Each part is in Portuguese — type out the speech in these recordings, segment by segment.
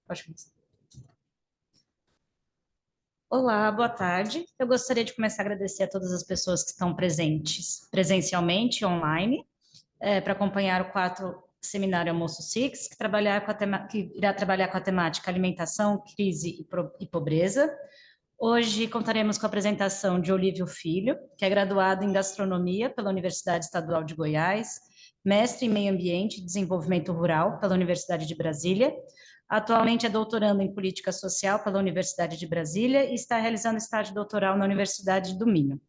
Pode começar. Olá, boa tarde. Eu gostaria de começar a agradecer a todas as pessoas que estão presentes presencialmente e online para acompanhar o quarto seminário Almoço Six, que irá trabalhar com a temática alimentação, crise e pobreza. Hoje contaremos com a apresentação de Olívio Filho, que é graduado em gastronomia pela Universidade Estadual de Goiás, mestre em meio ambiente e desenvolvimento rural pela Universidade de Brasília. Atualmente é doutorando em política social pela Universidade de Brasília e está realizando estágio doutoral na Universidade do Minho.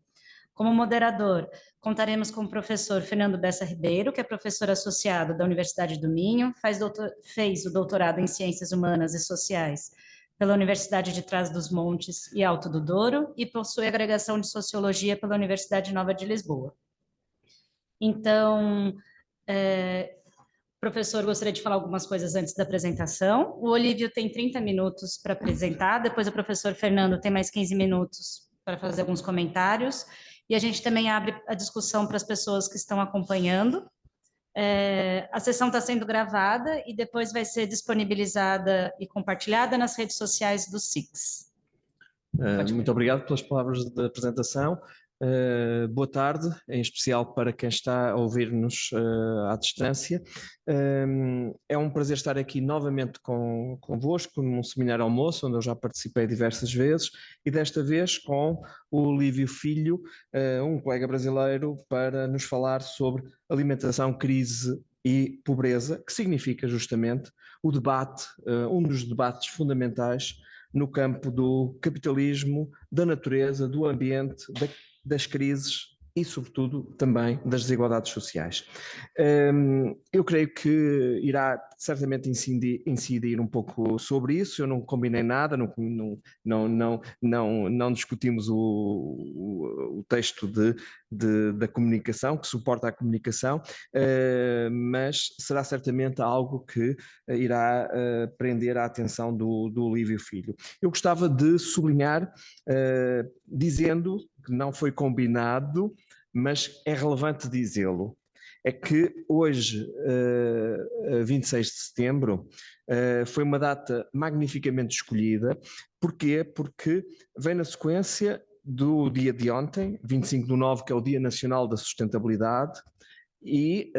Como moderador, contaremos com o professor Fernando Bessa Ribeiro, que é professor associado da Universidade do Minho, fez o doutorado em Ciências Humanas e Sociais pela Universidade de Trás-os-Montes e Alto do Douro e possui agregação de Sociologia pela Universidade Nova de Lisboa. Então, professor, gostaria de falar algumas coisas antes da apresentação. O Olívio tem 30 minutos para apresentar, depois o professor Fernando tem mais 15 minutos para fazer alguns comentários, e a gente também abre a discussão para as pessoas que estão acompanhando. A sessão está sendo gravada e depois vai ser disponibilizada e compartilhada nas redes sociais do SIX. Muito obrigado pelas palavras de apresentação. Boa tarde, em especial para quem está a ouvir-nos à distância. É um prazer estar aqui novamente convosco num seminário almoço, onde eu já participei diversas vezes, e desta vez com o Olívio Filho, um colega brasileiro, para nos falar sobre alimentação, crise e pobreza, que significa justamente o debate, um dos debates fundamentais no campo do capitalismo, da natureza, do ambiente, das crises e, sobretudo, também das desigualdades sociais. Eu creio que irá certamente incidir um pouco sobre isso. Eu não combinei nada, não discutimos o texto da comunicação, que suporta a comunicação, mas será certamente algo que irá prender a atenção do Olívio Filho. Eu gostava de sublinhar, dizendo que não foi combinado, mas é relevante dizê-lo, é que hoje, 26 de setembro, foi uma data magnificamente escolhida. Porquê? Porque vem na sequência do dia de ontem, 25/9, que é o Dia Nacional da Sustentabilidade, e,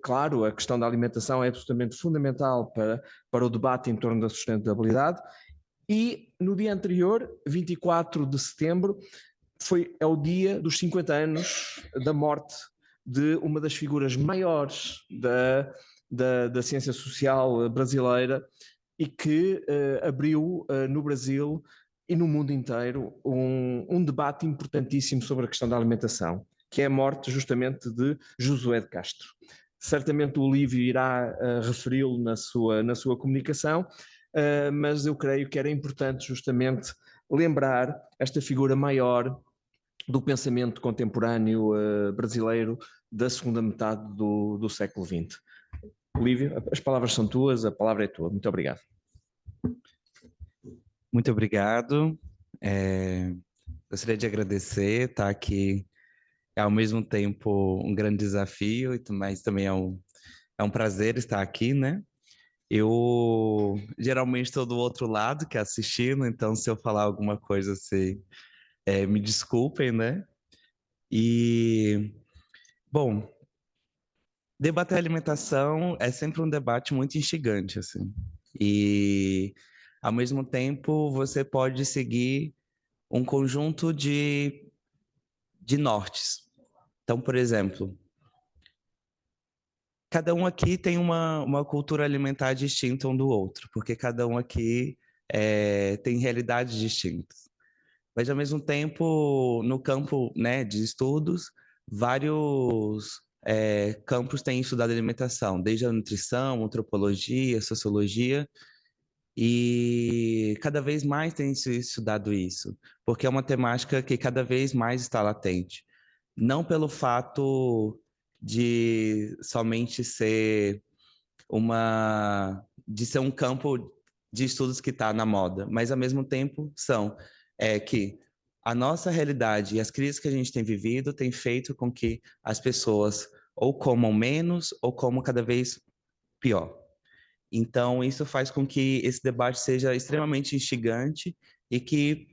claro, a questão da alimentação é absolutamente fundamental para o debate em torno da sustentabilidade. E no dia anterior, 24 de setembro, é o dia dos 50 anos da morte de uma das figuras maiores da ciência social brasileira e que abriu no Brasil e no mundo inteiro um debate importantíssimo sobre a questão da alimentação, que é a morte justamente de Josué de Castro. Certamente o Olívio irá referi-lo na sua comunicação, mas eu creio que era importante justamente lembrar esta figura maior do pensamento contemporâneo brasileiro da segunda metade do século XX. Olívio, as palavras são tuas, a palavra é tua. Muito obrigado. Muito obrigado. Gostaria de agradecer, tá aqui. É ao mesmo tempo um grande desafio, mas também é um prazer estar aqui, né? Eu geralmente estou do outro lado, que é assistindo, então se eu falar alguma coisa assim, me desculpem, né? E, bom, debater alimentação é sempre um debate muito instigante, assim. E, ao mesmo tempo, você pode seguir um conjunto de nortes. Então, por exemplo, cada um aqui tem uma cultura alimentar distinta um do outro, porque cada um aqui tem realidades distintas. Mas, ao mesmo tempo, no campo, né, de estudos, vários campos têm estudado alimentação, desde a nutrição, antropologia, sociologia, e cada vez mais tem se estudado isso, porque é uma temática que cada vez mais está latente. Não pelo fato de somente ser de ser um campo de estudos que está na moda, mas ao mesmo tempo que a nossa realidade e as crises que a gente tem vivido tem feito com que as pessoas ou comam menos ou comam cada vez pior. Então, isso faz com que esse debate seja extremamente instigante e que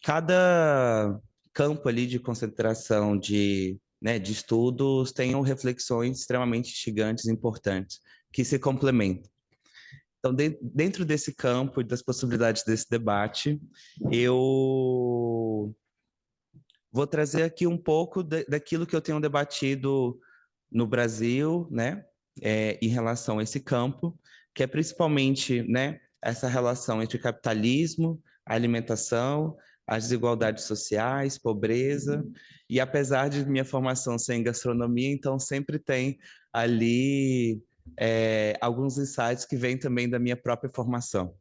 cada campo ali de concentração de estudos tenham reflexões extremamente instigantes e importantes, que se complementam. Então, dentro desse campo e das possibilidades desse debate, eu vou trazer aqui um pouco daquilo que eu tenho debatido no Brasil, né, em relação a esse campo, que é principalmente, né, essa relação entre capitalismo, alimentação, as desigualdades sociais, pobreza, e apesar de minha formação ser em gastronomia, então sempre tem ali alguns insights que vêm também da minha própria formação.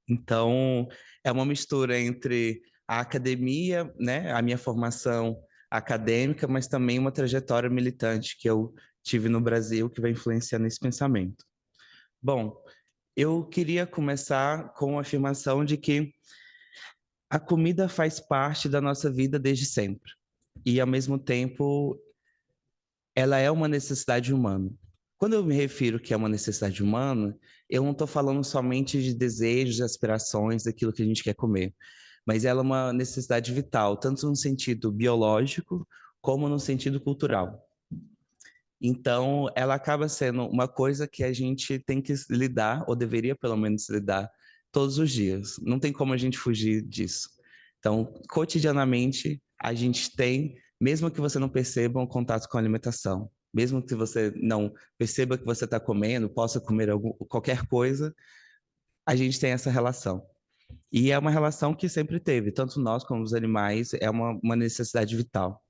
Então, é uma mistura entre a academia, né, a minha formação acadêmica, mas também uma trajetória militante que eu tive no Brasil que vai influenciar nesse pensamento. Bom, eu queria começar com a afirmação de que a comida faz parte da nossa vida desde sempre. E, ao mesmo tempo, ela é uma necessidade humana. Quando eu me refiro que é uma necessidade humana, eu não estou falando somente de desejos, aspirações, daquilo que a gente quer comer, mas ela é uma necessidade vital, tanto no sentido biológico como no sentido cultural. Então, ela acaba sendo uma coisa que a gente tem que lidar, ou deveria pelo menos lidar, todos os dias. Não tem como a gente fugir disso. Então, cotidianamente, a gente tem, mesmo que você não perceba, um contato com a alimentação. Mesmo que você não perceba que você está comendo, possa comer qualquer coisa, a gente tem essa relação. E é uma relação que sempre teve, tanto nós como os animais, é uma necessidade vital.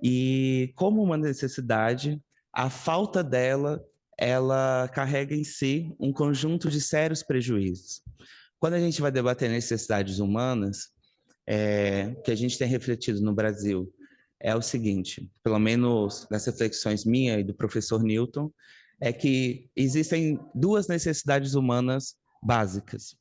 E como uma necessidade, a falta dela, ela carrega em si um conjunto de sérios prejuízos. Quando a gente vai debater necessidades humanas, que a gente tem refletido no Brasil, é o seguinte, pelo menos nas reflexões minha e do professor Newton, é que existem duas necessidades humanas básicas,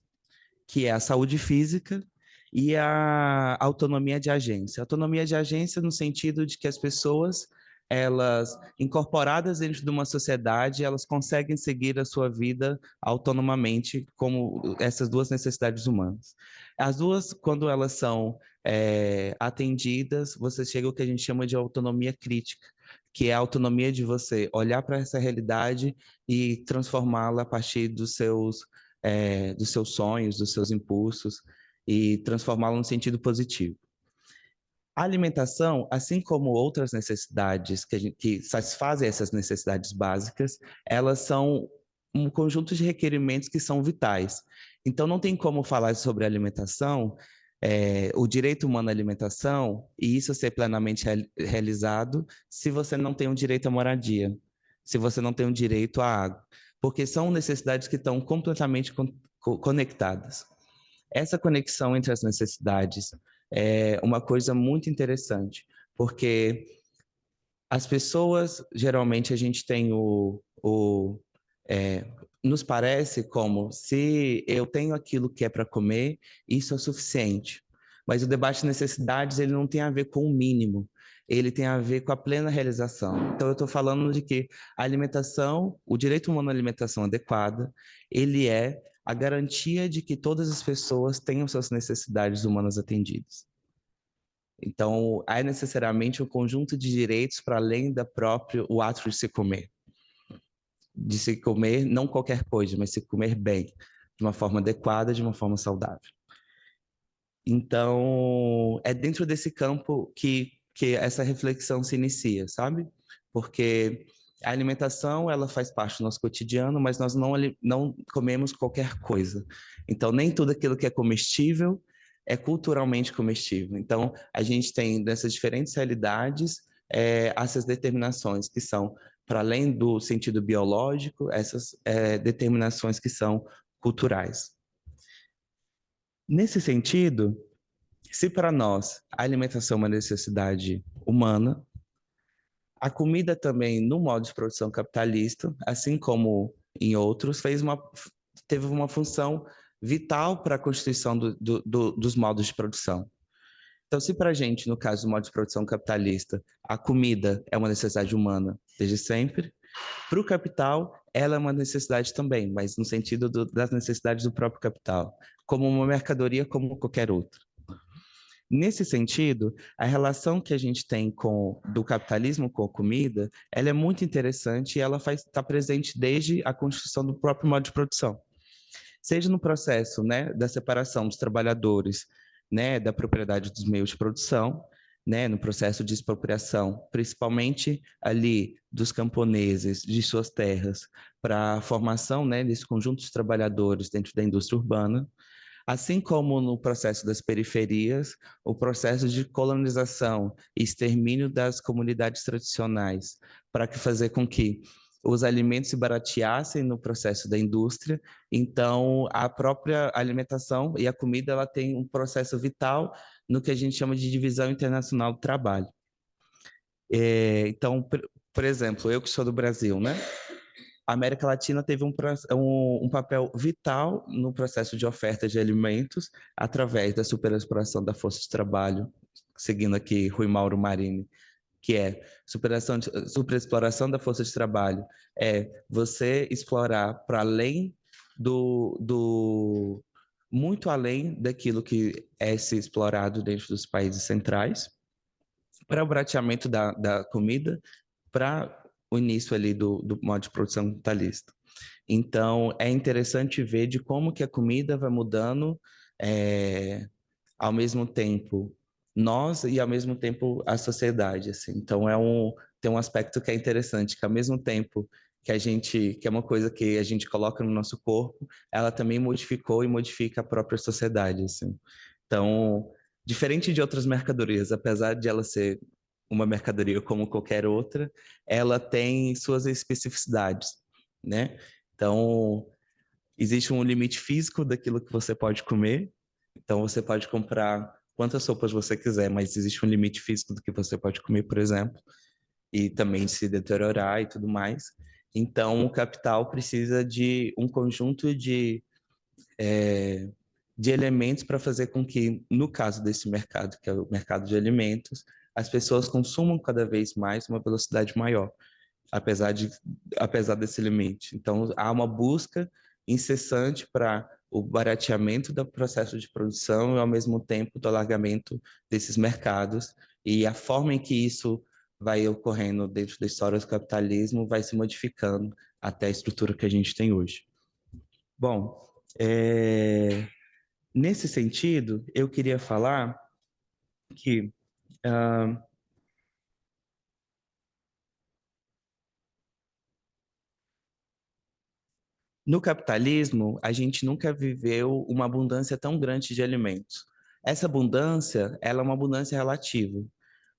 que é a saúde física e a autonomia de agência. Autonomia de agência no sentido de que as pessoas, elas incorporadas dentro de uma sociedade, elas conseguem seguir a sua vida autonomamente, como essas duas necessidades humanas. As duas, quando elas são atendidas, você chega ao que a gente chama de autonomia crítica, que é a autonomia de você olhar para essa realidade e transformá-la a partir dos seus sonhos, dos seus impulsos e transformá-lo no sentido positivo. A alimentação, assim como outras necessidades que satisfazem essas necessidades básicas, elas são um conjunto de requerimentos que são vitais. Então, não tem como falar sobre alimentação, o direito humano à alimentação, e isso ser plenamente realizado, se você não tem um direito à moradia, se você não tem um direito à água, porque são necessidades que estão completamente conectadas. Essa conexão entre as necessidades é uma coisa muito interessante, porque as pessoas, geralmente, a gente tem nos parece como se eu tenho aquilo que é para comer, isso é suficiente. Mas o debate de necessidades, ele não tem a ver com o mínimo, ele tem a ver com a plena realização. Então, eu estou falando de que a alimentação, o direito humano à alimentação adequada, ele é a garantia de que todas as pessoas tenham suas necessidades humanas atendidas. Então, há necessariamente um conjunto de direitos para além da própria o ato de se comer. De se comer não qualquer coisa, mas se comer bem, de uma forma adequada, de uma forma saudável. Então, é dentro desse campo que essa reflexão se inicia, sabe? Porque a alimentação, ela faz parte do nosso cotidiano, mas nós não comemos qualquer coisa. Então, nem tudo aquilo que é comestível é culturalmente comestível. Então, a gente tem dessas diferentes realidades essas determinações que são, para além do sentido biológico, essas determinações que são culturais. Nesse sentido, se para nós a alimentação é uma necessidade humana, a comida também, no modo de produção capitalista, assim como em outros, teve uma função vital para a constituição dos modos de produção. Então, se para a gente, no caso do modo de produção capitalista, a comida é uma necessidade humana desde sempre, Para o capital, ela é uma necessidade também, mas no sentido das necessidades do próprio capital, como uma mercadoria como qualquer outra. Nesse sentido, a relação que a gente tem do capitalismo com a comida, ela é muito interessante e ela está presente desde a constituição do próprio modo de produção. Seja no processo, né, da separação dos trabalhadores, né, da propriedade dos meios de produção, né, no processo de expropriação, principalmente ali dos camponeses, de suas terras, para a formação, né, desse conjunto de trabalhadores dentro da indústria urbana, assim como no processo das periferias, o processo de colonização e extermínio das comunidades tradicionais, para fazer com que os alimentos se barateassem no processo da indústria. Então, a própria alimentação e a comida ela tem um processo vital no que a gente chama de divisão internacional do trabalho. Então, por exemplo, eu que sou do Brasil, né? A América Latina teve um papel vital no processo de oferta de alimentos através da superexploração da força de trabalho, seguindo aqui Rui Mauro Marini, que é superexploração da força de trabalho, é você explorar para além muito além daquilo que é se explorado dentro dos países centrais, para o barateamento da comida, para o início ali do modo de produção capitalista. Então, é interessante ver de como que a comida vai mudando ao mesmo tempo nós e ao mesmo tempo a sociedade, assim. Então, tem um aspecto que é interessante, que ao mesmo tempo que é uma coisa que a gente coloca no nosso corpo, ela também modificou e modifica a própria sociedade, assim. Então, diferente de outras mercadorias, apesar de ela ser uma mercadoria como qualquer outra, ela tem suas especificidades, né? Então, existe um limite físico daquilo que você pode comer. Então, você pode comprar quantas sopas você quiser, mas existe um limite físico do que você pode comer, por exemplo, e também se deteriorar e tudo mais. Então, o capital precisa de um conjunto de elementos para fazer com que, no caso desse mercado, que é o mercado de alimentos, as pessoas consumam cada vez mais uma velocidade maior, apesar desse limite. Então, há uma busca incessante para o barateamento do processo de produção e, ao mesmo tempo, do alargamento desses mercados. E a forma em que isso vai ocorrendo dentro da história do capitalismo vai se modificando até a estrutura que a gente tem hoje. Bom, nesse sentido, eu queria falar que no capitalismo, a gente nunca viveu uma abundância tão grande de alimentos. Essa abundância, ela é uma abundância relativa,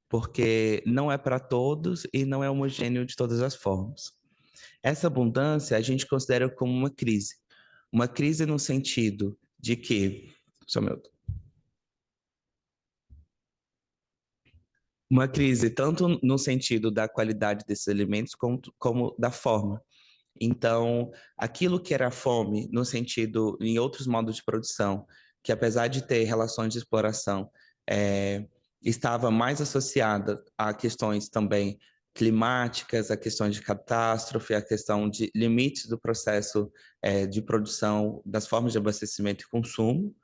porque não é para todos e não é homogêneo de todas as formas. Essa abundância a gente considera como uma crise no sentido de que, uma crise tanto no sentido da qualidade desses alimentos como da forma. Então, aquilo que era fome, no sentido, em outros modos de produção, que apesar de ter relações de exploração, estava mais associada a questões também climáticas, a questões de catástrofe, a questão de limites do processo de produção, das formas de abastecimento e consumo.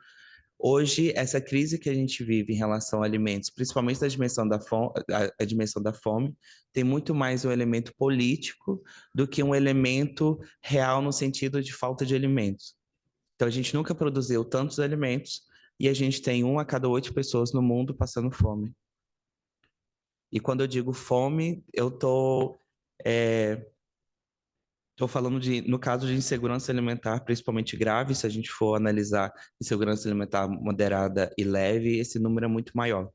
Hoje, essa crise que a gente vive em relação a alimentos, principalmente da dimensão da fome, a dimensão da fome, tem muito mais um elemento político do que um elemento real no sentido de falta de alimentos. Então, a gente nunca produziu tantos alimentos e a gente tem 1 a cada 8 pessoas no mundo passando fome. E quando eu digo fome, eu estou falando no caso de insegurança alimentar, principalmente grave, se a gente for analisar insegurança alimentar moderada e leve, esse número é muito maior.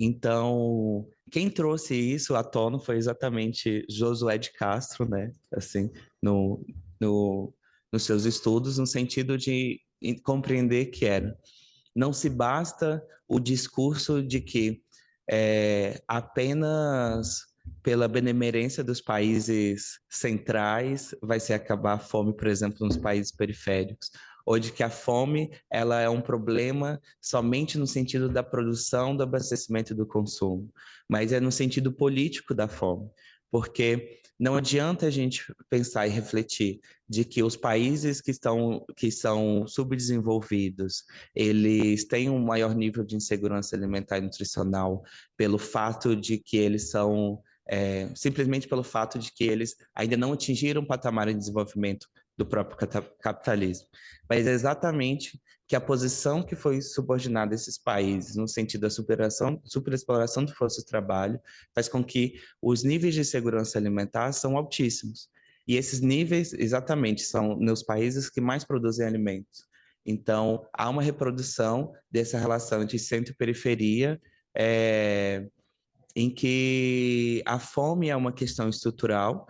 Então, quem trouxe isso à tona foi exatamente Josué de Castro, né? Assim, nos seus estudos, no sentido de compreender que não se basta o discurso de que apenas pela benemerência dos países centrais vai se acabar a fome, por exemplo, nos países periféricos, ou de que a fome ela é um problema somente no sentido da produção, do abastecimento e do consumo, mas é no sentido político da fome, porque não adianta a gente pensar e refletir de que os países que são subdesenvolvidos, eles têm um maior nível de insegurança alimentar e nutricional pelo fato de que eles são, simplesmente pelo fato de que eles ainda não atingiram o patamar de desenvolvimento do próprio capitalismo. Mas é exatamente que a posição que foi subordinada a esses países, no sentido da superexploração de força de trabalho, faz com que os níveis de segurança alimentar são altíssimos. E esses níveis, exatamente, são nos países que mais produzem alimentos. Então, há uma reprodução dessa relação entre centro e periferia, em que a fome é uma questão estrutural,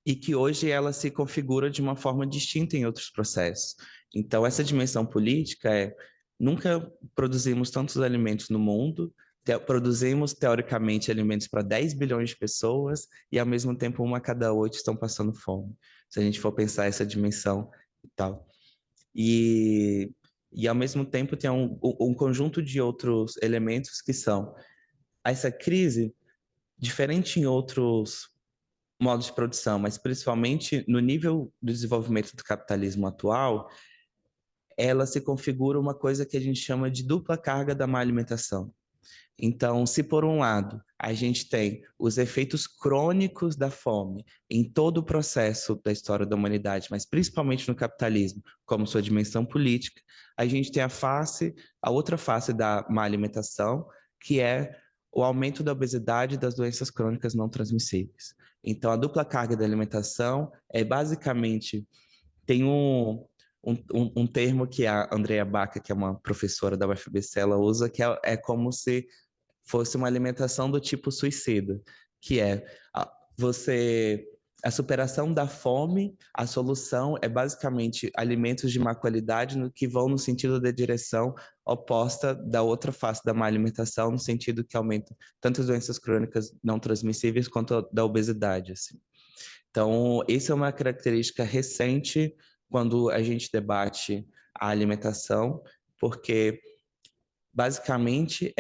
e que hoje ela se configura de uma forma distinta em outros processos. Então, essa dimensão política nunca produzimos tantos alimentos no mundo, produzimos, teoricamente, alimentos para 10 bilhões de pessoas e, ao mesmo tempo, 1 a cada 8 estão passando fome, se a gente for pensar essa dimensão e tal. E ao mesmo tempo, tem um conjunto de outros elementos que são essa crise, diferente em outros modos de produção, mas principalmente no nível do desenvolvimento do capitalismo atual, ela se configura uma coisa que a gente chama de dupla carga da má alimentação. Então, se por um lado a gente tem os efeitos crônicos da fome em todo o processo da história da humanidade, mas principalmente no capitalismo, como sua dimensão política, a gente tem a outra face da má alimentação, que é o aumento da obesidade e das doenças crônicas não transmissíveis. Então, a dupla carga da alimentação basicamente tem um termo que a Andrea Baca, que é uma professora da UFBC, ela usa, que é como se fosse uma alimentação do tipo suicida, que é a superação da fome, a solução é basicamente alimentos de má qualidade que vão no sentido da direção oposta da outra face da má alimentação, no sentido que aumenta tanto as doenças crônicas não transmissíveis quanto a da obesidade, assim. Então, essa é uma característica recente quando a gente debate a alimentação, porque basicamente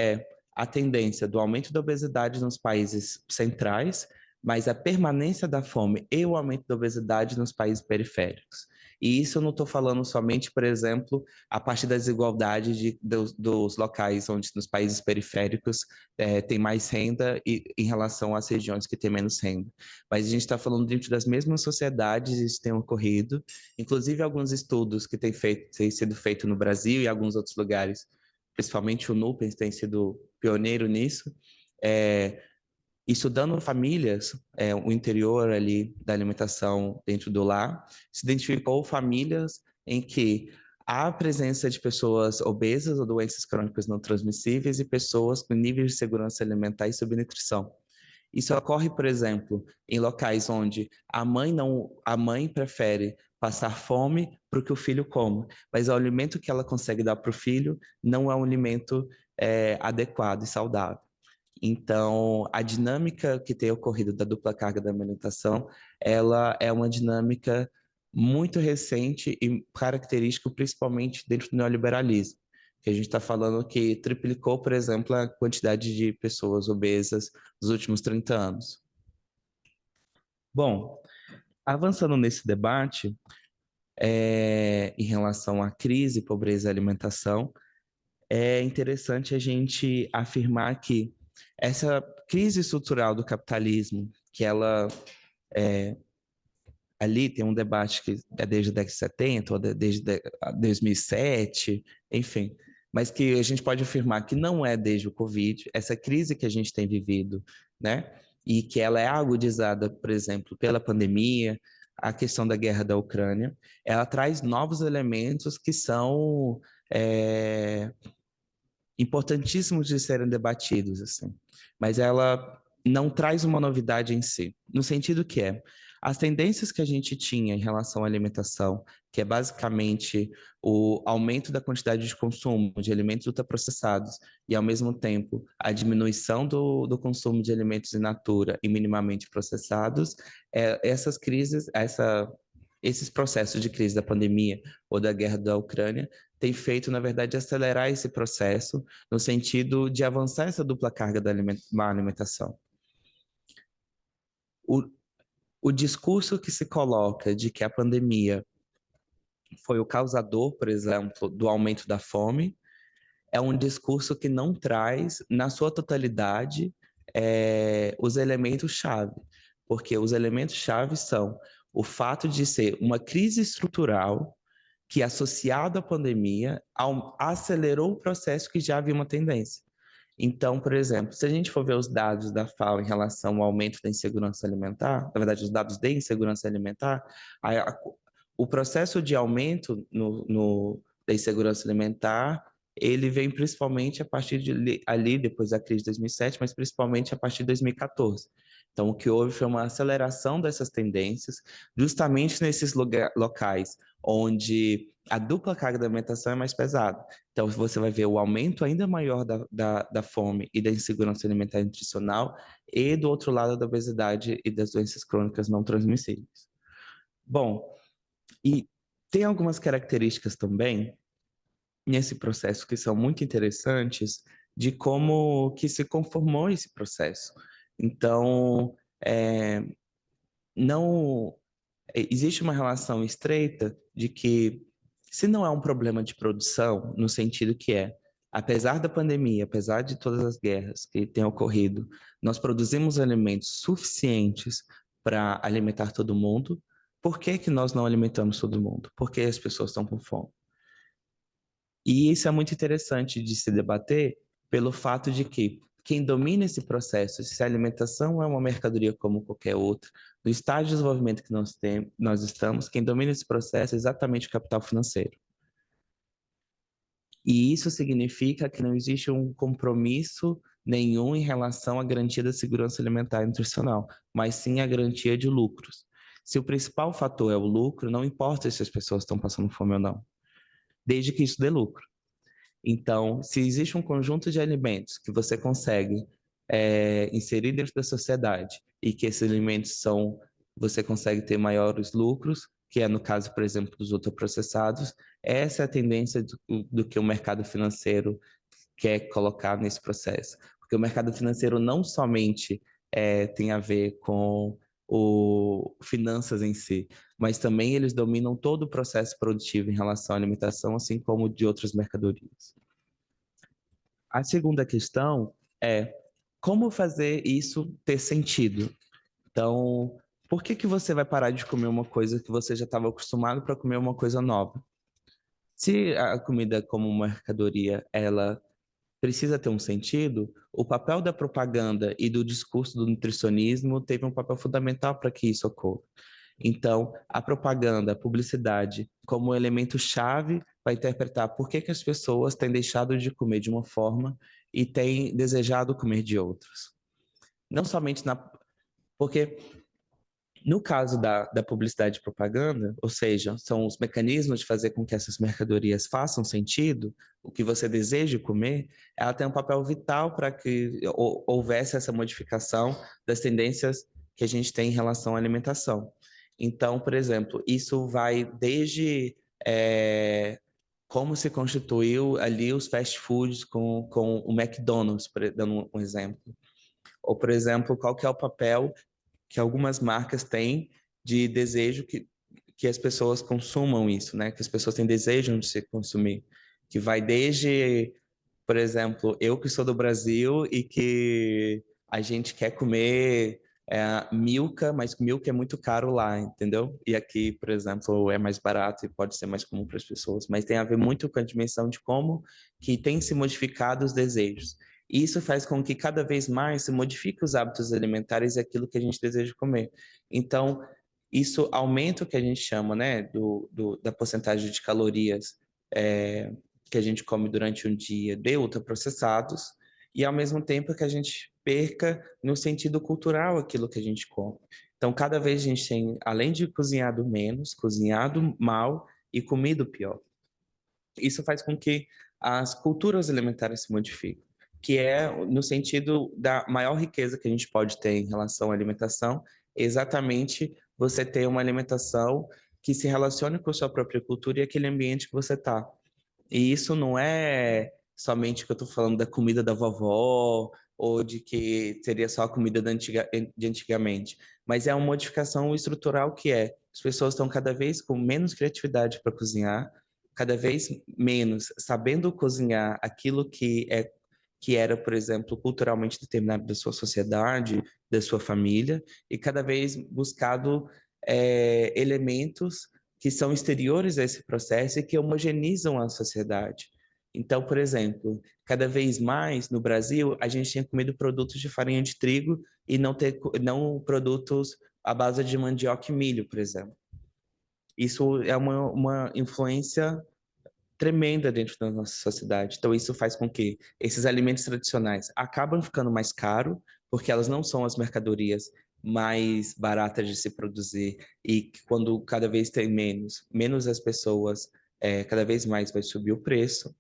a tendência do aumento da obesidade nos países centrais, mas a permanência da fome e o aumento da obesidade nos países periféricos. E isso eu não estou falando somente, por exemplo, a partir das desigualdades dos locais onde nos países periféricos tem mais renda em relação às regiões que têm menos renda. Mas a gente está falando dentro das mesmas sociedades, isso tem ocorrido. Inclusive, alguns estudos que têm sido feitos no Brasil e em alguns outros lugares, principalmente o NUPES tem sido pioneiro nisso, estudando famílias, o interior ali da alimentação dentro do lar, se identificou famílias em que há a presença de pessoas obesas ou doenças crônicas não transmissíveis e pessoas com níveis de segurança alimentar e subnutrição. Isso ocorre, por exemplo, em locais onde a mãe prefere passar fome para que o filho coma, mas o alimento que ela consegue dar para o filho não é um alimento adequado e saudável. Então, a dinâmica que tem ocorrido da dupla carga da alimentação, ela é uma dinâmica muito recente e característica principalmente dentro do neoliberalismo, que a gente está falando que triplicou, por exemplo, a quantidade de pessoas obesas nos últimos 30 anos. Bom, avançando nesse debate, em relação à crise, pobreza e alimentação, é interessante a gente afirmar que essa crise estrutural do capitalismo, que ela ali tem um debate que é desde a década de 70, ou desde 2007, enfim, mas que a gente pode afirmar que não é desde o Covid, essa crise que a gente tem vivido, né? E que ela é agudizada, por exemplo, pela pandemia, a questão da guerra da Ucrânia, ela traz novos elementos que são importantíssimos de serem debatidos, assim. Mas ela não traz uma novidade em si, no sentido que as tendências que a gente tinha em relação à alimentação, que é basicamente o aumento da quantidade de consumo de alimentos ultraprocessados e, ao mesmo tempo, a diminuição do consumo de alimentos in natura e minimamente processados, essas crises, esses processos de crise da pandemia ou da guerra da Ucrânia tem feito, na verdade, acelerar esse processo no sentido de avançar essa dupla carga da má alimentação. o, o discurso que se coloca de que a pandemia foi o causador, por exemplo, do aumento da fome, é um discurso que não traz, na sua totalidade, os elementos-chave. Porque os elementos-chave são o fato de ser uma crise estrutural que, associado à pandemia, acelerou o processo que já havia uma tendência. Então, por exemplo, se a gente for ver os dados da FAO em relação ao aumento da insegurança alimentar, na verdade, os dados de insegurança alimentar, o processo de aumento da insegurança alimentar, ele vem principalmente a partir ali, depois da crise de 2007, mas principalmente a partir de 2014. Então, o que houve foi uma aceleração dessas tendências, justamente nesses locais onde a dupla carga da alimentação é mais pesada. Então, você vai ver o aumento ainda maior da fome e da insegurança alimentar e nutricional, e do outro lado da obesidade e das doenças crônicas não transmissíveis. Bom, e tem algumas características também nesse processo que são muito interessantes de como que se conformou esse processo. Então, não existe uma relação estreita de que, se não é um problema de produção, no sentido que apesar da pandemia, apesar de todas as guerras que têm ocorrido, nós produzimos alimentos suficientes para alimentar todo mundo. Por que que nós não alimentamos todo mundo? Por que as pessoas estão com fome? E isso é muito interessante de se debater pelo fato de que quem domina esse processo, se a alimentação é uma mercadoria como qualquer outra, no estágio de desenvolvimento que nós estamos, quem domina esse processo é exatamente o capital financeiro. E isso significa que não existe um compromisso nenhum em relação à garantia da segurança alimentar e nutricional, mas sim a garantia de lucros. Se o principal fator é o lucro, não importa se as pessoas estão passando fome ou não, desde que isso dê lucro. Então, se existe um conjunto de alimentos que você consegue inserir dentro da sociedade e que esses alimentos você consegue ter maiores lucros, que é no caso, por exemplo, dos ultraprocessados, essa é a tendência do que o mercado financeiro quer colocar nesse processo. Porque o mercado financeiro não somente tem a ver com finanças em si, mas também eles dominam todo o processo produtivo em relação à alimentação, assim como de outras mercadorias. A segunda questão é como fazer isso ter sentido. Então, por que que você vai parar de comer uma coisa que você já estava acostumado para comer uma coisa nova? Se a comida como mercadoria, ela precisa ter um sentido, o papel da propaganda e do discurso do nutricionismo teve um papel fundamental para que isso ocorra. Então, a propaganda, a publicidade, como elemento-chave para interpretar por que que as pessoas têm deixado de comer de uma forma e têm desejado comer de outras. Não somente porque no caso da publicidade e propaganda, ou seja, são os mecanismos de fazer com que essas mercadorias façam sentido, o que você deseja comer, ela tem um papel vital para que houvesse essa modificação das tendências que a gente tem em relação à alimentação. Então, por exemplo, isso vai desde como se constituiu ali os fast foods com o McDonald's, dando um exemplo. Ou, por exemplo, qual que é o papel que algumas marcas têm de desejo que as pessoas consumam isso, né? Que as pessoas têm desejo de se consumir. Que vai desde, por exemplo, eu que sou do Brasil e que a gente quer comer Milka, mas Milka é muito caro lá, entendeu? E aqui, por exemplo, é mais barato e pode ser mais comum para as pessoas. Mas tem a ver muito com a dimensão de como que tem se modificado os desejos. E isso faz com que cada vez mais se modifique os hábitos alimentares e aquilo que a gente deseja comer. Então, isso aumenta o que a gente chama, né, da porcentagem de calorias que a gente come durante um dia de ultraprocessados, e ao mesmo tempo que a gente perca no sentido cultural aquilo que a gente come. Então, cada vez a gente tem, além de cozinhado menos, cozinhado mal e comido pior. Isso faz com que as culturas alimentares se modifiquem, que é no sentido da maior riqueza que a gente pode ter em relação à alimentação, exatamente você ter uma alimentação que se relacione com a sua própria cultura e aquele ambiente que você está. E isso não é somente que eu estou falando da comida da vovó, ou de que seria só a comida de antigamente, mas é uma modificação estrutural que as pessoas estão cada vez com menos criatividade para cozinhar, cada vez menos sabendo cozinhar aquilo que era, por exemplo, culturalmente determinado da sua sociedade, da sua família, e cada vez buscado elementos que são exteriores a esse processo e que homogeneizam a sociedade. Então, por exemplo, cada vez mais no Brasil, a gente tinha comido produtos de farinha de trigo e não produtos à base de mandioca e milho, por exemplo. Isso é uma influência tremenda dentro da nossa sociedade. Então, isso faz com que esses alimentos tradicionais acabam ficando mais caros, porque elas não são as mercadorias mais baratas de se produzir, e quando cada vez tem menos as pessoas, cada vez mais vai subir o preço.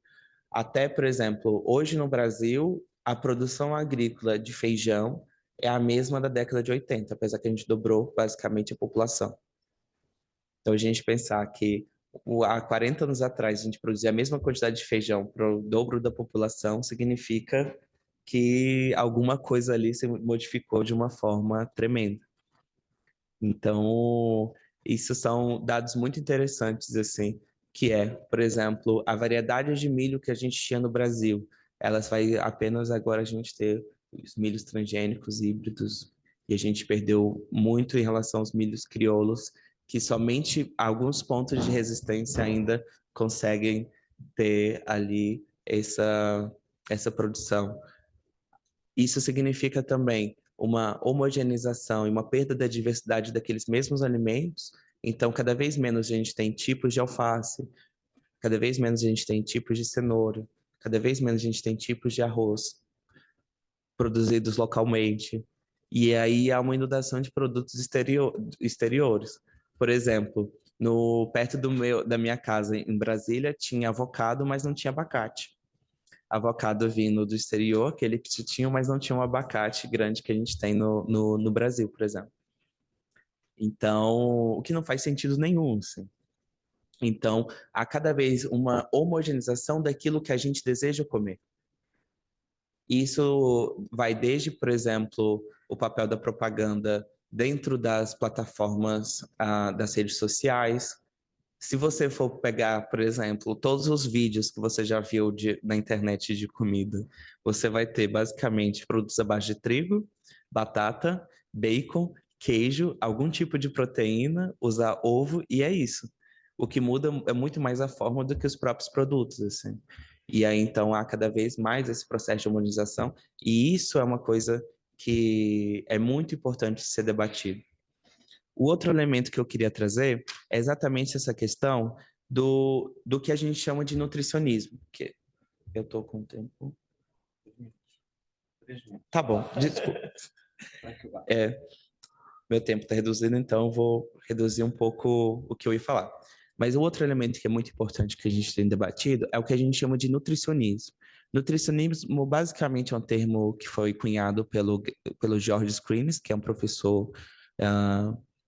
Até, por exemplo, hoje no Brasil, a produção agrícola de feijão é a mesma da década de 80, apesar que a gente dobrou basicamente a população. Então, a gente pensar que há 40 anos atrás a gente produzia a mesma quantidade de feijão para o dobro da população, significa que alguma coisa ali se modificou de uma forma tremenda. Então, isso são dados muito interessantes, assim, que por exemplo, a variedade de milho que a gente tinha no Brasil, elas vai apenas agora a gente ter os milhos transgênicos híbridos, e a gente perdeu muito em relação aos milhos crioulos, que somente alguns pontos de resistência ainda conseguem ter ali essa produção. Isso significa também uma homogeneização e uma perda da diversidade daqueles mesmos alimentos. Então, cada vez menos a gente tem tipos de alface, cada vez menos a gente tem tipos de cenoura, cada vez menos a gente tem tipos de arroz produzidos localmente. E aí há uma inundação de produtos exteriores. Por exemplo, perto da minha casa em Brasília tinha avocado, mas não tinha abacate. Avocado vindo do exterior, aquele petitinho, mas não tinha um abacate grande que a gente tem no Brasil, por exemplo. Então, o que não faz sentido nenhum, assim. Então, há cada vez uma homogeneização daquilo que a gente deseja comer. Isso vai desde, por exemplo, o papel da propaganda dentro das plataformas das redes sociais. Se você for pegar, por exemplo, todos os vídeos que você já viu na internet de comida, você vai ter basicamente produtos à base de trigo, batata, bacon, queijo, algum tipo de proteína, usar ovo e é isso. O que muda é muito mais a forma do que os próprios produtos, assim. E aí, então, há cada vez mais esse processo de humanização e isso é uma coisa que é muito importante ser debatido. O outro elemento que eu queria trazer é exatamente essa questão do que a gente chama de nutricionismo. Que eu estou com tempo. Tá bom, desculpa. Meu tempo está reduzido, então eu vou reduzir um pouco o que eu ia falar. Mas o outro elemento que é muito importante que a gente tem debatido é o que a gente chama de nutricionismo. Nutricionismo basicamente é um termo que foi cunhado pelo George Screens, que é um professor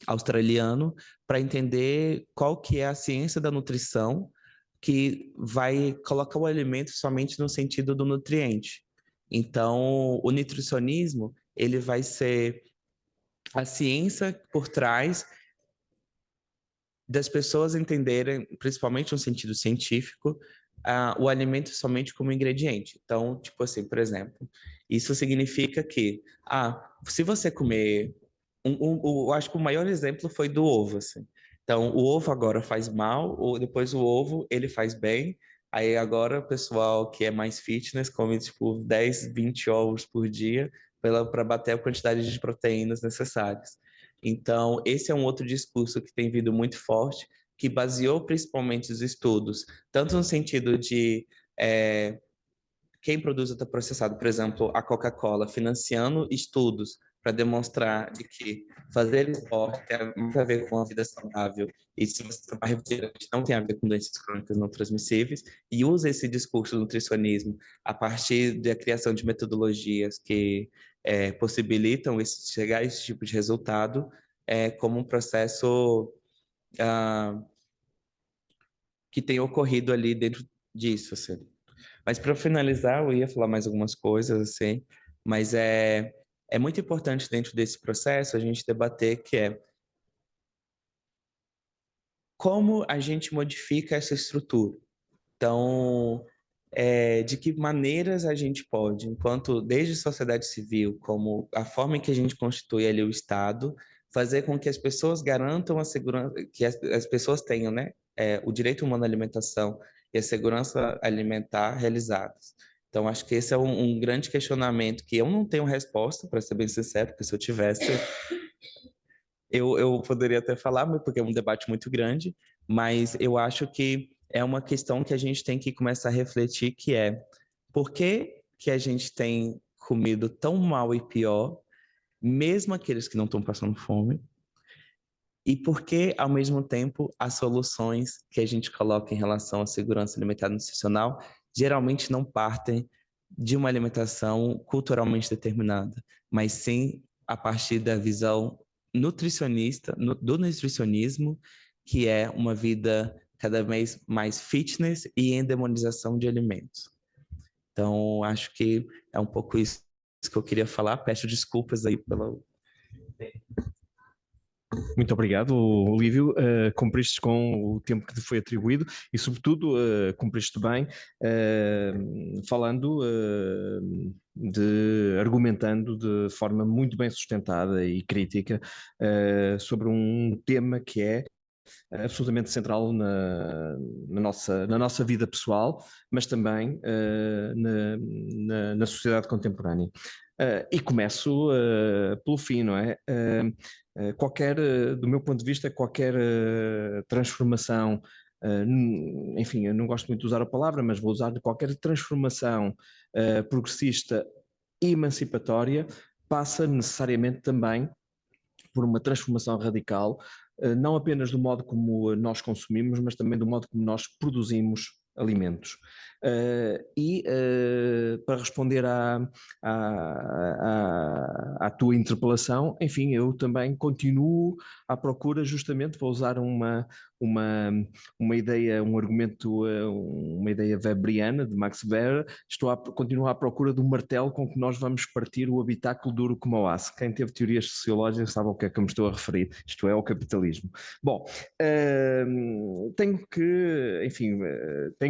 australiano, para entender qual que é a ciência da nutrição que vai colocar o alimento somente no sentido do nutriente. Então, o nutricionismo, ele vai ser a ciência por trás das pessoas entenderem, principalmente no sentido científico, o alimento somente como ingrediente. Então, tipo assim, por exemplo, isso significa que, se você comer eu acho que o maior exemplo foi do ovo, assim. Então, o ovo agora faz mal, ou depois o ovo ele faz bem. Aí agora o pessoal que é mais fitness come tipo 10, 20 ovos por dia para bater a quantidade de proteínas necessárias. Então, esse é um outro discurso que tem vindo muito forte, que baseou principalmente os estudos, tanto no sentido de quem produz ultraprocessado, por exemplo, a Coca-Cola, financiando estudos para demonstrar de que fazer esporte tem muito a ver com a vida saudável e se você tomar refrigerante não tem a ver com doenças crônicas não transmissíveis, e usa esse discurso do nutricionismo a partir da criação de metodologias que possibilitam chegar a esse tipo de resultado como um processo que tem ocorrido ali dentro disso, assim. Mas para finalizar, eu ia falar mais algumas coisas, assim, mas é muito importante dentro desse processo a gente debater que é como a gente modifica essa estrutura. Então, de que maneiras a gente pode, enquanto desde sociedade civil, como a forma em que a gente constitui ali o Estado, fazer com que as pessoas garantam a segurança, que as pessoas tenham, né, o direito humano à alimentação e a segurança alimentar realizados. Então, acho que esse é um grande questionamento que eu não tenho resposta, para ser bem sincero, porque se eu tivesse, eu poderia até falar, porque é um debate muito grande, mas eu acho que é uma questão que a gente tem que começar a refletir, que é por que a gente tem comido tão mal e pior, mesmo aqueles que não estão passando fome, e por que, ao mesmo tempo, as soluções que a gente coloca em relação à segurança alimentar e nutricional geralmente não partem de uma alimentação culturalmente determinada, mas sim a partir da visão nutricionista, do nutricionismo, que é uma vida cada vez mais fitness e endemonização de alimentos. Então, acho que é um pouco isso que eu queria falar. Peço desculpas aí pelo... Muito obrigado, Olívio. Cumpriste com o tempo que te foi atribuído e, sobretudo, cumpriste bem, falando, argumentando de forma muito bem sustentada e crítica sobre um tema que é absolutamente central na nossa vida pessoal, mas também na sociedade contemporânea. E começo pelo fim, não é? Do meu ponto de vista, qualquer transformação, enfim, eu não gosto muito de usar a palavra, mas vou usar qualquer transformação progressista e emancipatória passa necessariamente também por uma transformação radical, não apenas do modo como nós consumimos, mas também do modo como nós produzimos alimentos. Para responder à tua interpelação, enfim, eu também continuo à procura, justamente, vou usar uma ideia, um argumento, uma ideia weberiana de Max Weber, continuo à procura do martelo com que nós vamos partir o habitáculo duro como o aço. Quem teve teorias sociológicas sabe ao que é que eu me estou a referir, isto é, ao capitalismo. Bom, tenho que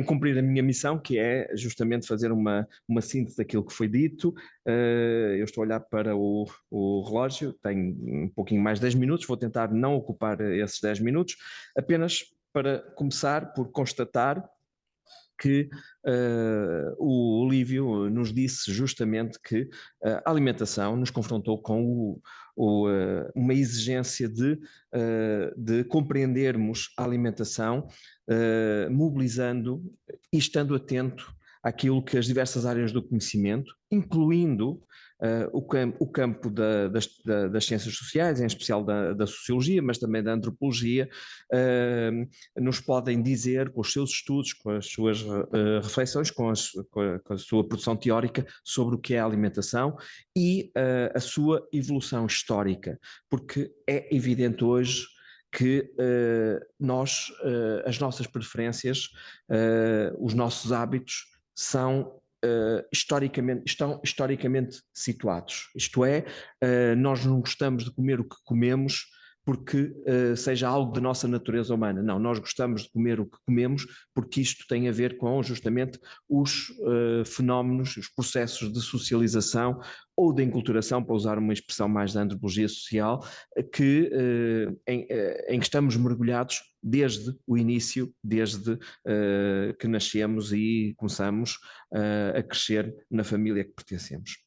cumprir a minha missão, que é justamente fazer uma síntese daquilo que foi dito. Eu estou a olhar para o relógio, tenho um pouquinho mais de 10 minutos, vou tentar não ocupar esses 10 minutos, apenas para começar por constatar que o Olívio nos disse justamente que a alimentação nos confrontou com uma exigência de compreendermos a alimentação, mobilizando e estando atento àquilo que as diversas áreas do conhecimento, incluindo o campo das ciências sociais, em especial da sociologia, mas também da antropologia, nos podem dizer, com os seus estudos, com as suas reflexões, com a sua produção teórica sobre o que é a alimentação e a sua evolução histórica, porque é evidente hoje que as nossas preferências, os nossos hábitos estão historicamente situados. Isto é, nós não gostamos de comer o que comemos porque seja algo da nossa natureza humana. Não, nós gostamos de comer o que comemos porque isto tem a ver com justamente os fenómenos, os processos de socialização ou de enculturação, para usar uma expressão mais da antropologia social, em que estamos mergulhados desde o início, desde que nascemos e começamos a crescer na família a que pertencemos.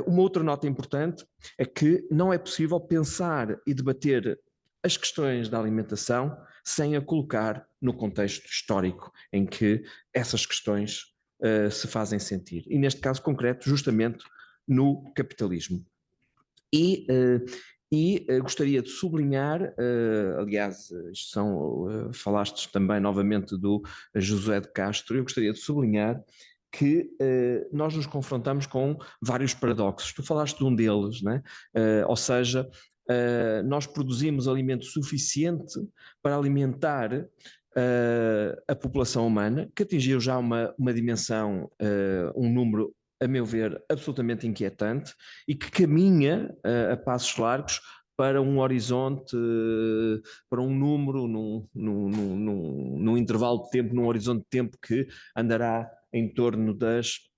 Uma outra nota importante é que não é possível pensar e debater as questões da alimentação sem a colocar no contexto histórico em que essas questões se fazem sentir. E neste caso concreto, justamente no capitalismo. Gostaria de sublinhar, aliás, falaste também novamente do José de Castro, eu gostaria de sublinhar que nós nos confrontamos com vários paradoxos. Tu falaste de um deles, né? Ou seja, nós produzimos alimento suficiente para alimentar a população humana, que atingiu já uma dimensão, um número a meu ver, absolutamente inquietante e que caminha a passos largos para um horizonte, para um número, num intervalo de tempo, num horizonte de tempo que andará em torno dos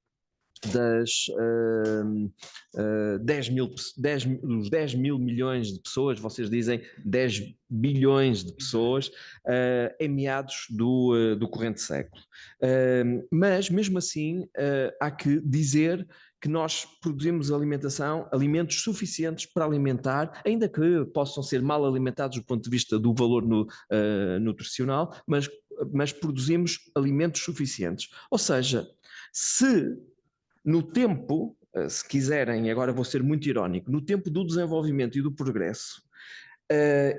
10 mil milhões de pessoas, vocês dizem 10 bilhões de pessoas, em meados do corrente século. Mas, mesmo assim, há que dizer que nós produzimos alimentos suficientes para alimentar, ainda que possam ser mal alimentados do ponto de vista do valor nutricional, mas produzimos alimentos suficientes. Ou seja, se no tempo, se quiserem, agora vou ser muito irónico, no tempo do desenvolvimento e do progresso,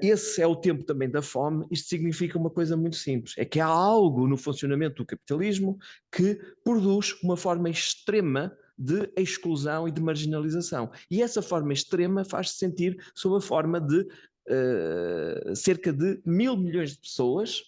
esse é o tempo também da fome. Isto significa uma coisa muito simples, é que há algo no funcionamento do capitalismo que produz uma forma extrema de exclusão e de marginalização. E essa forma extrema faz-se sentir sob a forma de cerca de 1.000 milhões de pessoas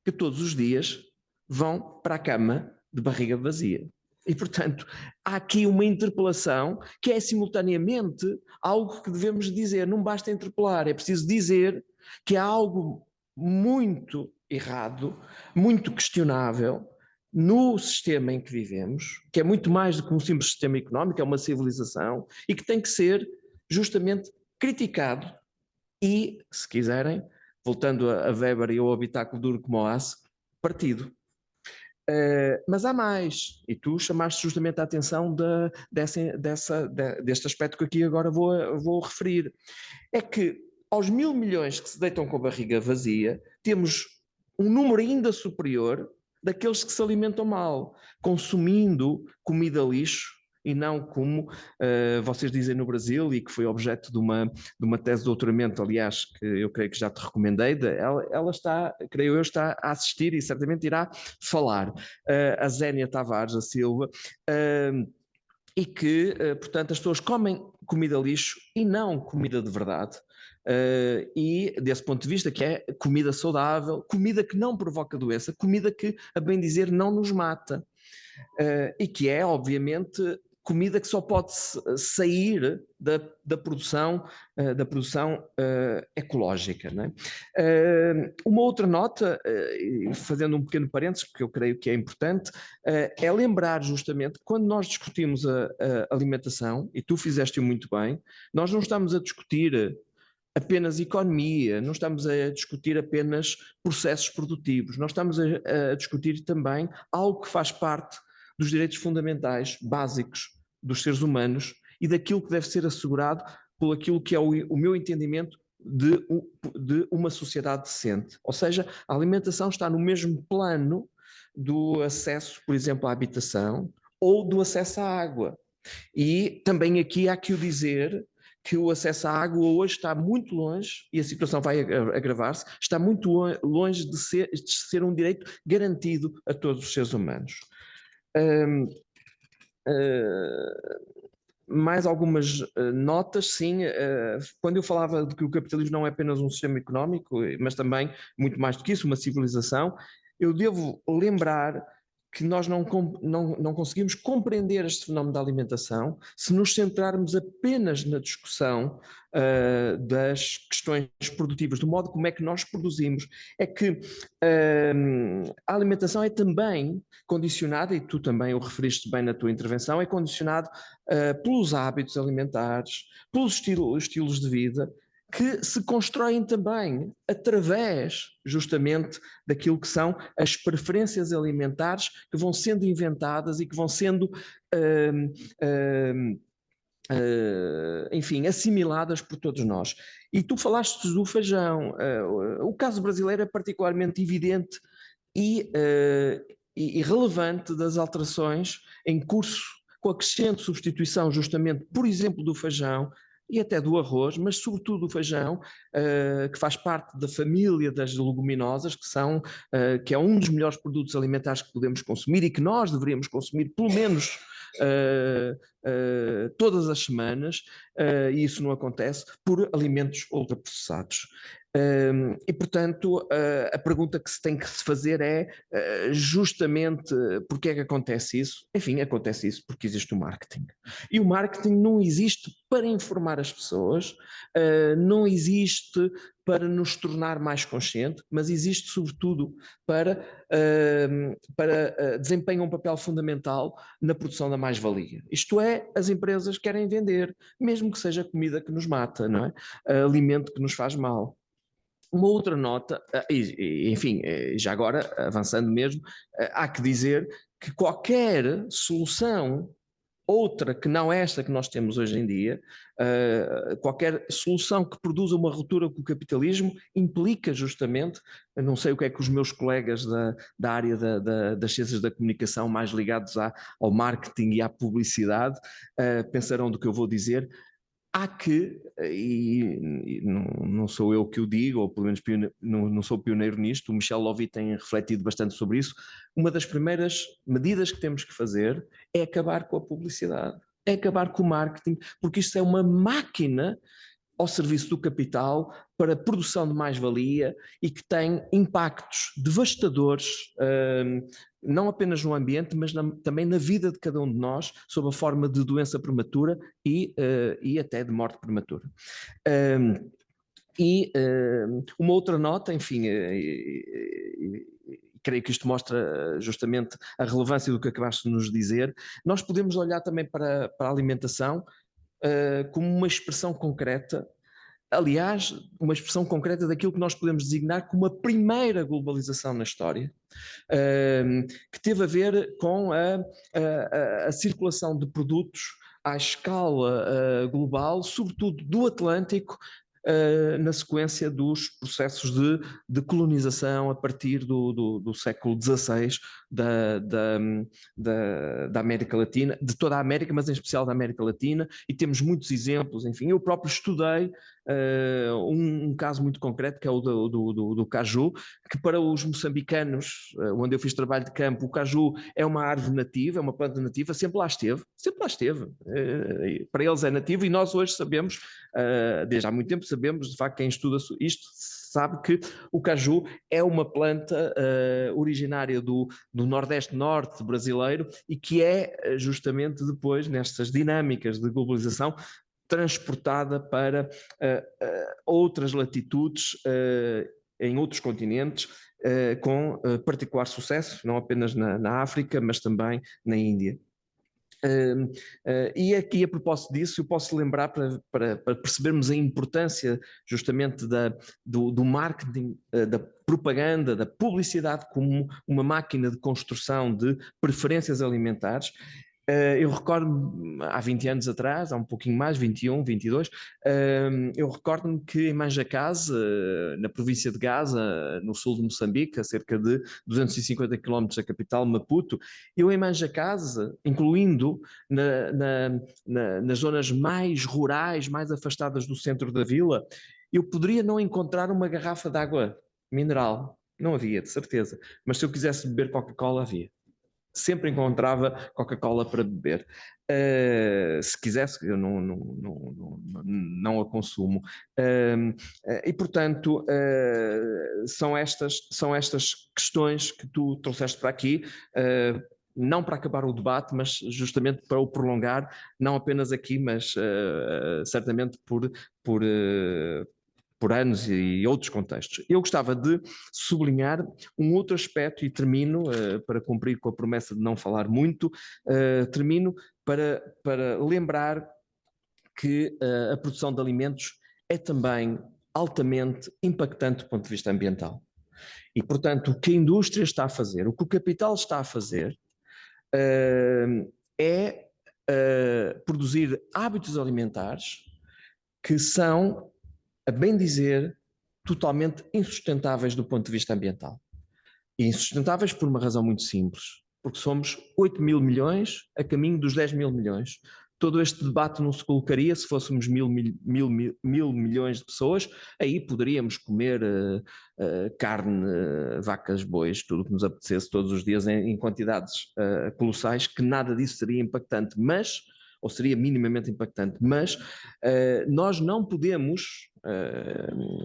que todos os dias vão para a cama de barriga vazia. E, portanto, há aqui uma interpelação que é simultaneamente algo que devemos dizer. Não basta interpelar, é preciso dizer que há algo muito errado, muito questionável no sistema em que vivemos, que é muito mais do que um simples sistema económico, é uma civilização, e que tem que ser justamente criticado e, se quiserem, voltando a Weber e ao habitáculo duro como o aço, partido. Mas há mais, e tu chamaste justamente a atenção deste aspecto que aqui agora vou referir. É que aos 1.000 milhões que se deitam com a barriga vazia, temos um número ainda superior daqueles que se alimentam mal, consumindo comida lixo, e não como vocês dizem no Brasil, e que foi objeto de uma tese de doutoramento, aliás, que eu creio que já te recomendei, ela está, creio eu, está a assistir e certamente irá falar, a Zénia Tavares da Silva, e que, portanto, as pessoas comem comida lixo e não comida de verdade. E desse ponto de vista, que é comida saudável, comida que não provoca doença, comida que, a bem dizer, não nos mata. E que é, obviamente, comida que só pode sair da produção ecológica. Não é? Uma outra nota, fazendo um pequeno parênteses, porque eu creio que é importante, é lembrar justamente que quando nós discutimos a alimentação, e tu fizeste muito bem, nós não estamos a discutir apenas economia, não estamos a discutir apenas processos produtivos, nós estamos a discutir também algo que faz parte dos direitos fundamentais básicos dos seres humanos e daquilo que deve ser assegurado por aquilo que é o meu entendimento de uma sociedade decente. Ou seja, a alimentação está no mesmo plano do acesso, por exemplo, à habitação ou do acesso à água. E também aqui há que o dizer que o acesso à água hoje está muito longe, e a situação vai agravar-se, está muito longe de ser um direito garantido a todos os seres humanos. Mais algumas notas, sim. Quando eu falava de que o capitalismo não é apenas um sistema económico, mas também, muito mais do que isso, uma civilização, eu devo lembrar que nós não conseguimos compreender este fenómeno da alimentação se nos centrarmos apenas na discussão das questões produtivas, do modo como é que nós produzimos. É que a alimentação é também condicionada, e tu também o referiste bem na tua intervenção, é condicionado pelos hábitos alimentares, pelos estilos de vida, que se constroem também através, justamente, daquilo que são as preferências alimentares que vão sendo inventadas e que vão sendo, enfim, assimiladas por todos nós. E tu falaste do feijão. O caso brasileiro é particularmente evidente e relevante das alterações em curso, com a crescente substituição, justamente, por exemplo, do feijão, e até do arroz, mas sobretudo do feijão, que faz parte da família das leguminosas, que é um dos melhores produtos alimentares que podemos consumir e que nós deveríamos consumir pelo menos todas as semanas, e isso não acontece por alimentos ultraprocessados. E, portanto, a pergunta que se tem que se fazer é justamente porque é que acontece isso? Enfim, acontece isso porque existe o marketing. E o marketing não existe para informar as pessoas, não existe para nos tornar mais conscientes, mas existe sobretudo para desempenhar um papel fundamental na produção da mais-valia. Isto é, as empresas querem vender, mesmo que seja comida que nos mata, não é? Alimento que nos faz mal. Uma outra nota, enfim, já agora, avançando mesmo, há que dizer que qualquer solução, outra que não esta que nós temos hoje em dia, qualquer solução que produza uma ruptura com o capitalismo implica justamente, eu não sei o que é que os meus colegas da área das ciências da comunicação mais ligados ao marketing e à publicidade pensarão do que eu vou dizer. Há que, e não sou eu que o digo, ou pelo menos não sou pioneiro nisto, o Michel Lovy tem refletido bastante sobre isso, uma das primeiras medidas que temos que fazer é acabar com a publicidade, é acabar com o marketing, porque isto é uma máquina ao serviço do capital para a produção de mais-valia e que tem impactos devastadores, não apenas no ambiente, mas também na vida de cada um de nós, sob a forma de doença prematura e até de morte prematura. Uma outra nota, enfim, creio que isto mostra justamente a relevância do que acabaste de nos dizer, nós podemos olhar também para a alimentação como uma expressão concreta, aliás, uma expressão concreta daquilo que nós podemos designar como a primeira globalização na história, que teve a ver com a circulação de produtos à escala global, sobretudo do Atlântico, na sequência dos processos de colonização a partir do século XVI da América Latina, de toda a América, mas em especial da América Latina, e temos muitos exemplos. Enfim, eu próprio estudei um caso muito concreto, que é o do caju, que para os moçambicanos, onde eu fiz trabalho de campo, o caju é uma árvore nativa, é uma planta nativa, sempre lá esteve, para eles é nativo, e nós hoje sabemos, desde há muito tempo sabemos, de facto quem estuda isto sabe que o caju é uma planta originária do Nordeste-Norte brasileiro e que é justamente depois, nestas dinâmicas de globalização, transportada para outras latitudes, em outros continentes, com particular sucesso, não apenas na África, mas também na Índia. E aqui, a propósito disso, eu posso lembrar, para percebermos a importância justamente do marketing, da propaganda, da publicidade como uma máquina de construção de preferências alimentares. Eu recordo-me, há 20 anos atrás, há um pouquinho mais, 21, 22, eu recordo-me que em Manjacase, na província de Gaza, no sul de Moçambique, a cerca de 250 km da capital, Maputo, eu em Manjacase, incluindo nas zonas mais rurais, mais afastadas do centro da vila, eu poderia não encontrar uma garrafa de água mineral. Não havia, de certeza. Mas se eu quisesse beber Coca-Cola, havia. Sempre encontrava Coca-Cola para beber. Se quisesse, eu não a consumo. E, portanto, são estas questões que tu trouxeste para aqui, não para acabar o debate, mas justamente para o prolongar, não apenas aqui, mas certamente por anos e outros contextos. Eu gostava de sublinhar um outro aspecto e termino, para cumprir com a promessa de não falar muito, termino para lembrar que a produção de alimentos é também altamente impactante do ponto de vista ambiental. E, portanto, o que a indústria está a fazer, o que o capital está a fazer, é produzir hábitos alimentares que são, a bem dizer, totalmente insustentáveis do ponto de vista ambiental. E insustentáveis por uma razão muito simples, porque somos 8 mil milhões a caminho dos 10 mil milhões. Todo este debate não se colocaria se fôssemos mil milhões de pessoas, aí poderíamos comer carne, vacas, bois, tudo o que nos apetecesse todos os dias em quantidades colossais, que nada disso seria impactante. Mas ou seria minimamente impactante, mas nós não podemos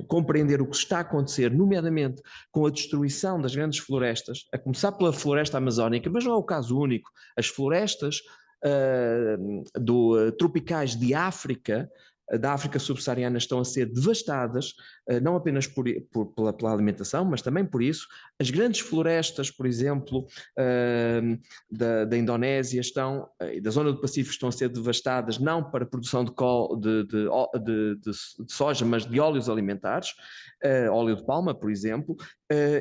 compreender o que está a acontecer, nomeadamente com a destruição das grandes florestas, a começar pela floresta amazónica, mas não é o caso único. As florestas tropicais de África, da África subsaariana, estão a ser devastadas, não apenas pela alimentação, mas também por isso. As grandes florestas, por exemplo, da Indonésia e da zona do Pacífico estão a ser devastadas, não para a produção de soja, mas de óleos alimentares, óleo de palma, por exemplo,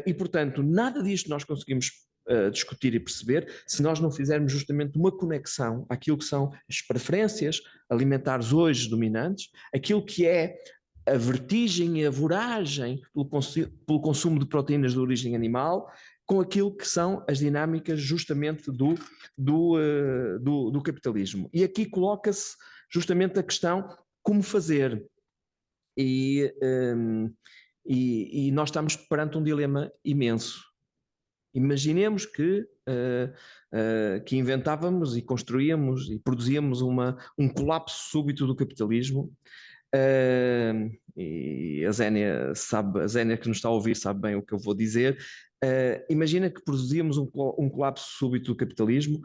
e, portanto, nada disto nós conseguimos discutir e perceber se nós não fizermos justamente uma conexão àquilo que são as preferências alimentares hoje dominantes, aquilo que é a vertigem e a voragem pelo consumo de proteínas de origem animal, com aquilo que são as dinâmicas justamente do capitalismo. E aqui coloca-se justamente a questão como fazer. E nós estamos perante um dilema imenso. Imaginemos que inventávamos e construíamos e produzíamos um colapso súbito do capitalismo, e a Zénia que nos está a ouvir sabe bem o que eu vou dizer. Imagina que produzíamos um colapso súbito do capitalismo.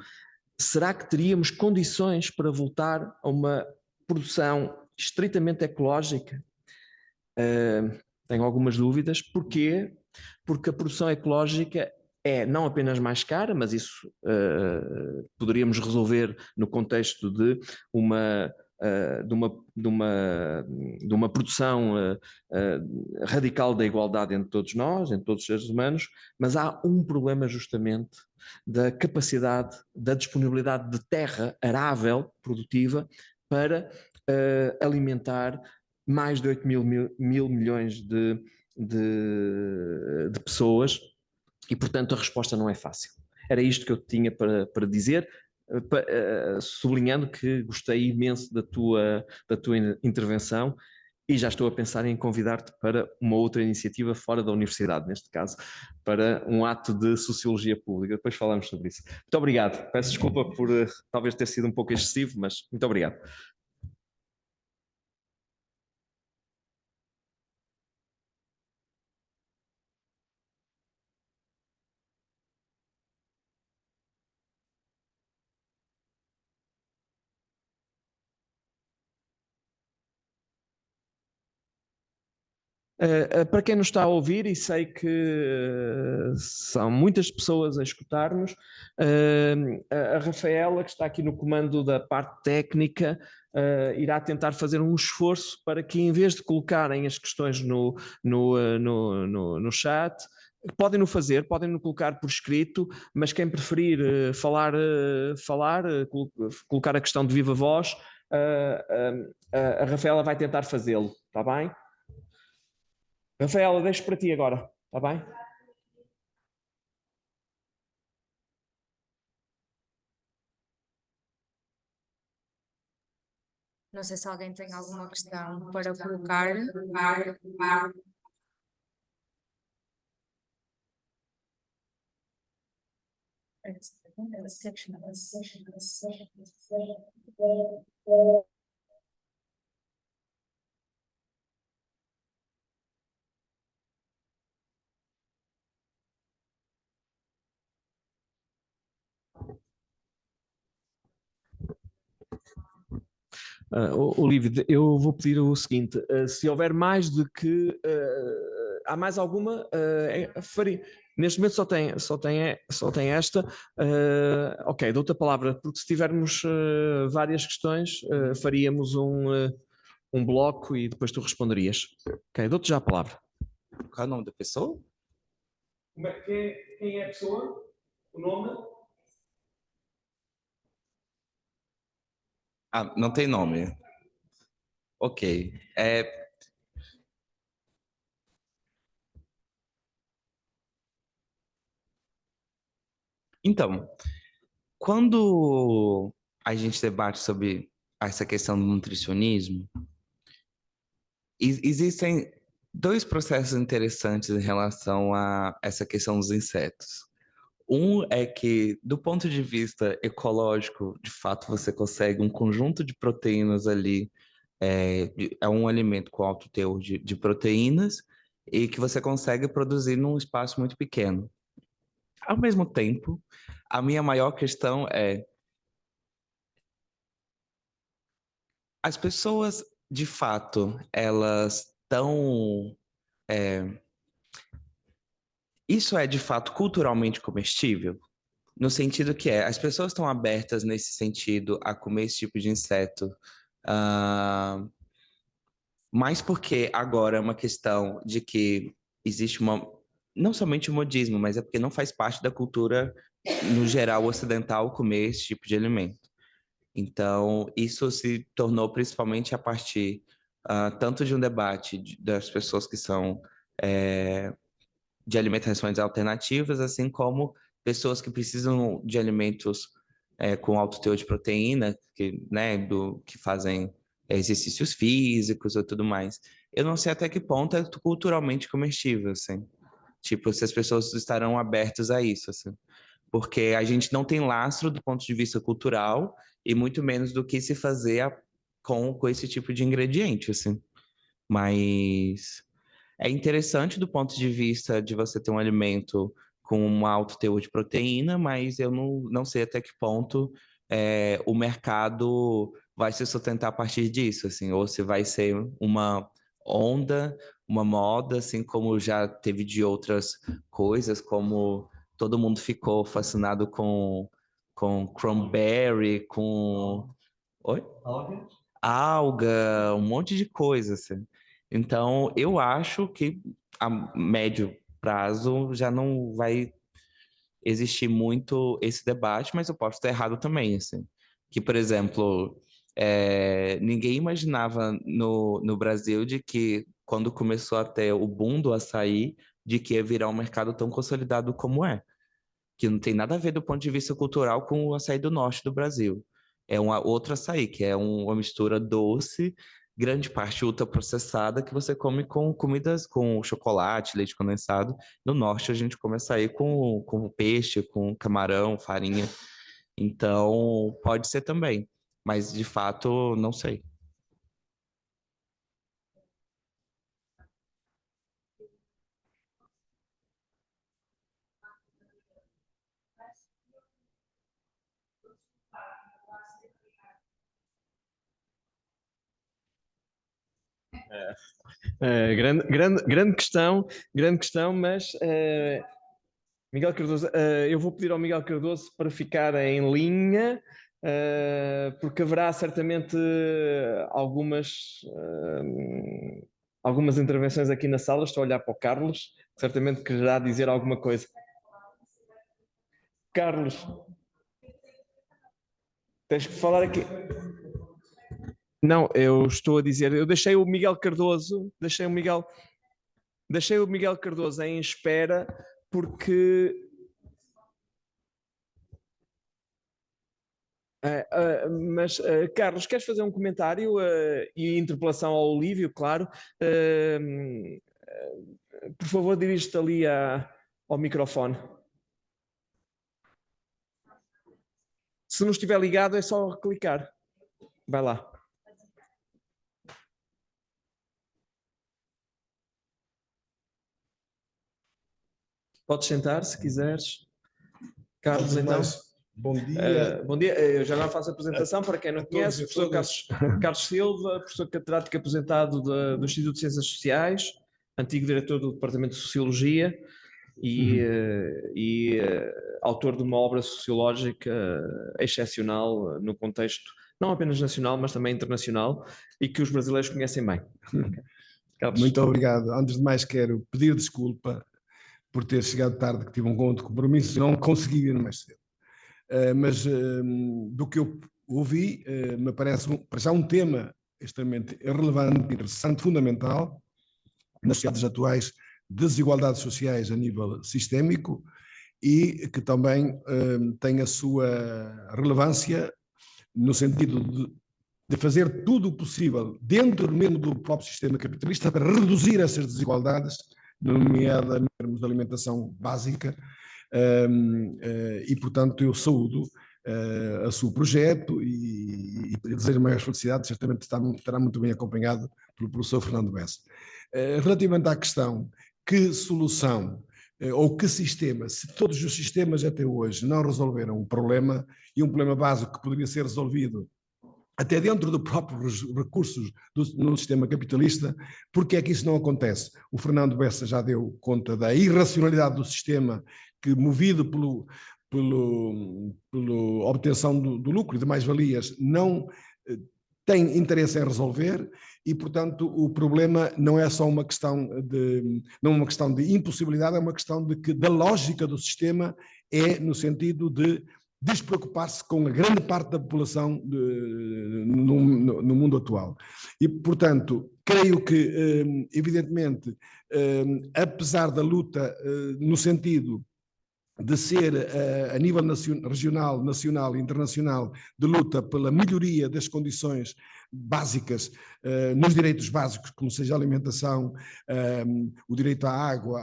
Será que teríamos condições para voltar a uma produção estritamente ecológica? Tenho algumas dúvidas. Porquê? Porque a produção ecológica é não apenas mais cara, mas isso poderíamos resolver no contexto de uma produção radical da igualdade entre todos nós, entre todos os seres humanos, mas há um problema justamente da capacidade, da disponibilidade de terra arável, produtiva, para alimentar mais de 8 mil milhões de pessoas. E, portanto, a resposta não é fácil. Era isto que eu tinha para dizer, sublinhando que gostei imenso da tua intervenção e já estou a pensar em convidar-te para uma outra iniciativa fora da universidade, neste caso, para um ato de sociologia pública. Depois falamos sobre isso. Muito obrigado. Peço desculpa por talvez ter sido um pouco excessivo, mas muito obrigado. Para quem nos está a ouvir, e sei que são muitas pessoas a escutar-nos, a Rafaela, que está aqui no comando da parte técnica, irá tentar fazer um esforço para que, em vez de colocarem as questões no chat, podem-no fazer, podem-no colocar por escrito, mas quem preferir falar, colocar a questão de viva voz, a Rafaela vai tentar fazê-lo, está bem? Rafaela, deixo para ti agora, está bem? Não sei se alguém tem alguma questão para colocar. Olívia, eu vou pedir o seguinte: se houver mais de que. Há mais alguma? Faria. Neste momento só tem esta. Ok, dou-te a palavra, porque se tivermos várias questões, faríamos um bloco e depois tu responderias. Ok, dou-te já a palavra. Qual é o nome da pessoa? Quem é a pessoa? O nome? Ah, não tem nome. Ok. Então, quando a gente debate sobre essa questão do nutricionismo, existem dois processos interessantes em relação a essa questão dos insetos. Um é que, do ponto de vista ecológico, de fato, você consegue um conjunto de proteínas ali, é um alimento com alto teor de proteínas, e que você consegue produzir num espaço muito pequeno. Ao mesmo tempo, a minha maior questão é: as pessoas, de fato, elas estão... isso é, de fato, culturalmente comestível? No sentido que as pessoas estão abertas nesse sentido a comer esse tipo de inseto, ah, mais porque agora é uma questão de que existe não somente o modismo, mas é porque não faz parte da cultura, no geral, ocidental comer esse tipo de alimento. Então, isso se tornou principalmente a partir tanto de um debate das pessoas que são de alimentações alternativas, assim como pessoas que precisam de alimentos com alto teor de proteína, que fazem exercícios físicos ou tudo mais. Eu não sei até que ponto é culturalmente comestível, assim. Tipo, se as pessoas estarão abertas a isso, assim. Porque a gente não tem lastro do ponto de vista cultural e muito menos do que se fazer com esse tipo de ingrediente, assim. Mas é interessante do ponto de vista de você ter um alimento com um alto teor de proteína, mas eu não sei até que ponto o mercado vai se sustentar a partir disso, assim, ou se vai ser uma onda, uma moda, assim como já teve de outras coisas, como todo mundo ficou fascinado com cranberry, com... Oi? Alga, um monte de coisa, assim. Então, eu acho que a médio prazo já não vai existir muito esse debate, mas eu posso estar errado também, assim. Que, por exemplo, ninguém imaginava no Brasil de que, quando começou a ter o boom do açaí, de que ia virar um mercado tão consolidado como é. Que não tem nada a ver do ponto de vista cultural com o açaí do norte do Brasil. É outro açaí, que é uma mistura doce, grande parte ultraprocessada, que você come com comidas com chocolate, leite condensado. No norte a gente come açaí com peixe, com camarão, farinha. Então, pode ser também, mas de fato, não sei. grande questão, mas Miguel Cardoso, eu vou pedir ao Miguel Cardoso para ficar em linha, porque haverá certamente algumas intervenções aqui na sala. Estou a olhar para o Carlos, certamente quererá dizer alguma coisa. Carlos, tens que falar aqui. Não, eu estou a dizer, eu deixei o Miguel Cardoso em espera porque mas Carlos, queres fazer um comentário e interpelação ao Olívio, claro. Por favor, dirige-te ali ao microfone. Se não estiver ligado, é só clicar. Vai lá. Podes sentar, se quiseres. Carlos, então. Bom dia. Bom dia. Eu já não faço a apresentação para quem não conhece. Professor Carlos Silva, professor catedrático aposentado do Instituto de Ciências Sociais, antigo diretor do Departamento de Sociologia e autor de uma obra sociológica excepcional no contexto não apenas nacional, mas também internacional, e que os brasileiros conhecem bem. Carlos. Muito obrigado. Antes de mais, quero pedir desculpa por ter chegado tarde, que tive um outro compromisso e não consegui ir mais cedo. Mas do que eu ouvi, me parece já um tema extremamente relevante, interessante, fundamental, nas sociedades atuais, desigualdades sociais a nível sistémico, e que também tem a sua relevância no sentido de fazer tudo o possível, dentro mesmo do próprio sistema capitalista, para reduzir essas desigualdades, nomeadamente em termos de alimentação básica, E portanto eu saúdo a seu projeto e desejo maiores felicidades, certamente estará muito bem acompanhado pelo professor Fernando Bessa. Relativamente à questão, que solução ou que sistema, se todos os sistemas até hoje não resolveram um problema, e um problema básico que poderia ser resolvido até dentro dos próprios recursos no sistema capitalista, porque é que isso não acontece? O Fernando Bessa já deu conta da irracionalidade do sistema, que movido pela obtenção do lucro e de mais-valias, não tem interesse em resolver, e portanto o problema não é só uma questão de impossibilidade, é uma questão da lógica do sistema, é no sentido de despreocupar-se com a grande parte da população no mundo atual. E, portanto, creio que, evidentemente, apesar da luta no sentido de ser a nível regional, nacional e internacional, de luta pela melhoria das condições básicas, nos direitos básicos, como seja a alimentação, o direito à água,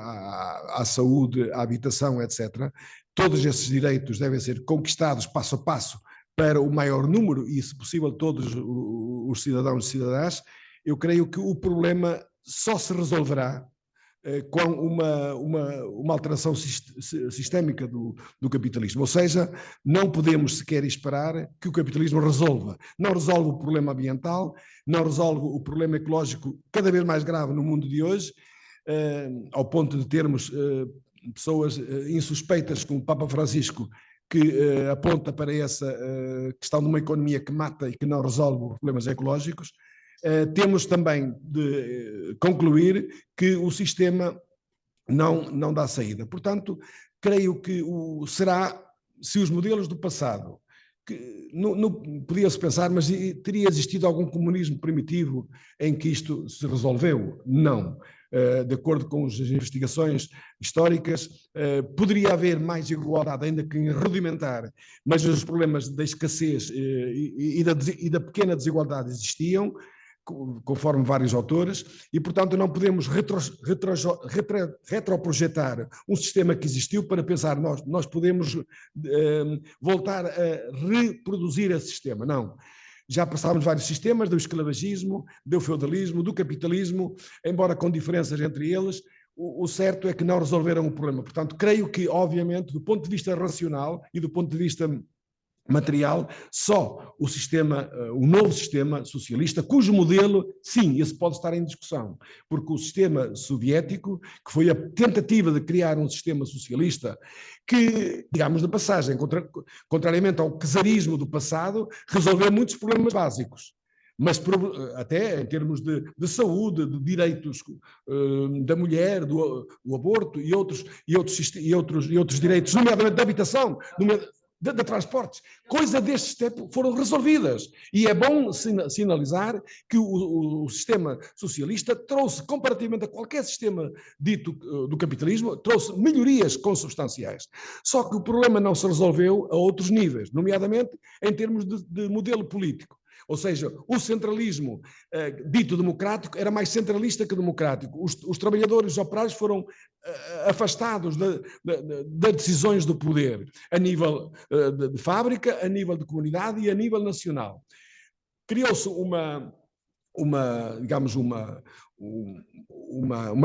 à saúde, à habitação, etc., todos esses direitos devem ser conquistados passo a passo para o maior número e, se possível, todos os cidadãos e cidadãs. Eu creio que o problema só se resolverá com uma alteração sistémica do capitalismo. Ou seja, não podemos sequer esperar que o capitalismo resolva. Não resolve o problema ambiental, não resolve o problema ecológico cada vez mais grave no mundo de hoje, ao ponto de termos pessoas insuspeitas como o Papa Francisco, que aponta para essa questão de uma economia que mata e que não resolve os problemas ecológicos. Temos também de concluir que o sistema não dá saída. Portanto, creio que será, se os modelos do passado, que não podia-se pensar, mas teria existido algum comunismo primitivo em que isto se resolveu? Não. De acordo com as investigações históricas, poderia haver mais igualdade, ainda que rudimentar, mas os problemas da escassez e da pequena desigualdade existiam, conforme vários autores, e portanto não podemos retroprojetar um sistema que existiu para pensar nós podemos voltar a reproduzir esse sistema. Não. Já passámos vários sistemas, do esclavagismo, do feudalismo, do capitalismo, embora com diferenças entre eles. O certo é que não resolveram o problema. Portanto, creio que, obviamente, do ponto de vista racional e do ponto de vista material, só o novo sistema socialista, cujo modelo, sim, esse pode estar em discussão, porque o sistema soviético, que foi a tentativa de criar um sistema socialista que, digamos de passagem, contrariamente ao czarismo do passado, resolveu muitos problemas básicos, mas até em termos de saúde, de direitos da mulher, do aborto e outros direitos, nomeadamente da habitação, de transportes, coisas deste tipo foram resolvidas. E é bom sinalizar que o sistema socialista trouxe, comparativamente a qualquer sistema dito do capitalismo, trouxe melhorias consubstanciais. Só que o problema não se resolveu a outros níveis, nomeadamente em termos de modelo político. Ou seja, o centralismo dito democrático era mais centralista que democrático. Os trabalhadores, os operários foram afastados das decisões do poder a nível de fábrica, a nível de comunidade e a nível nacional. Criou-se uma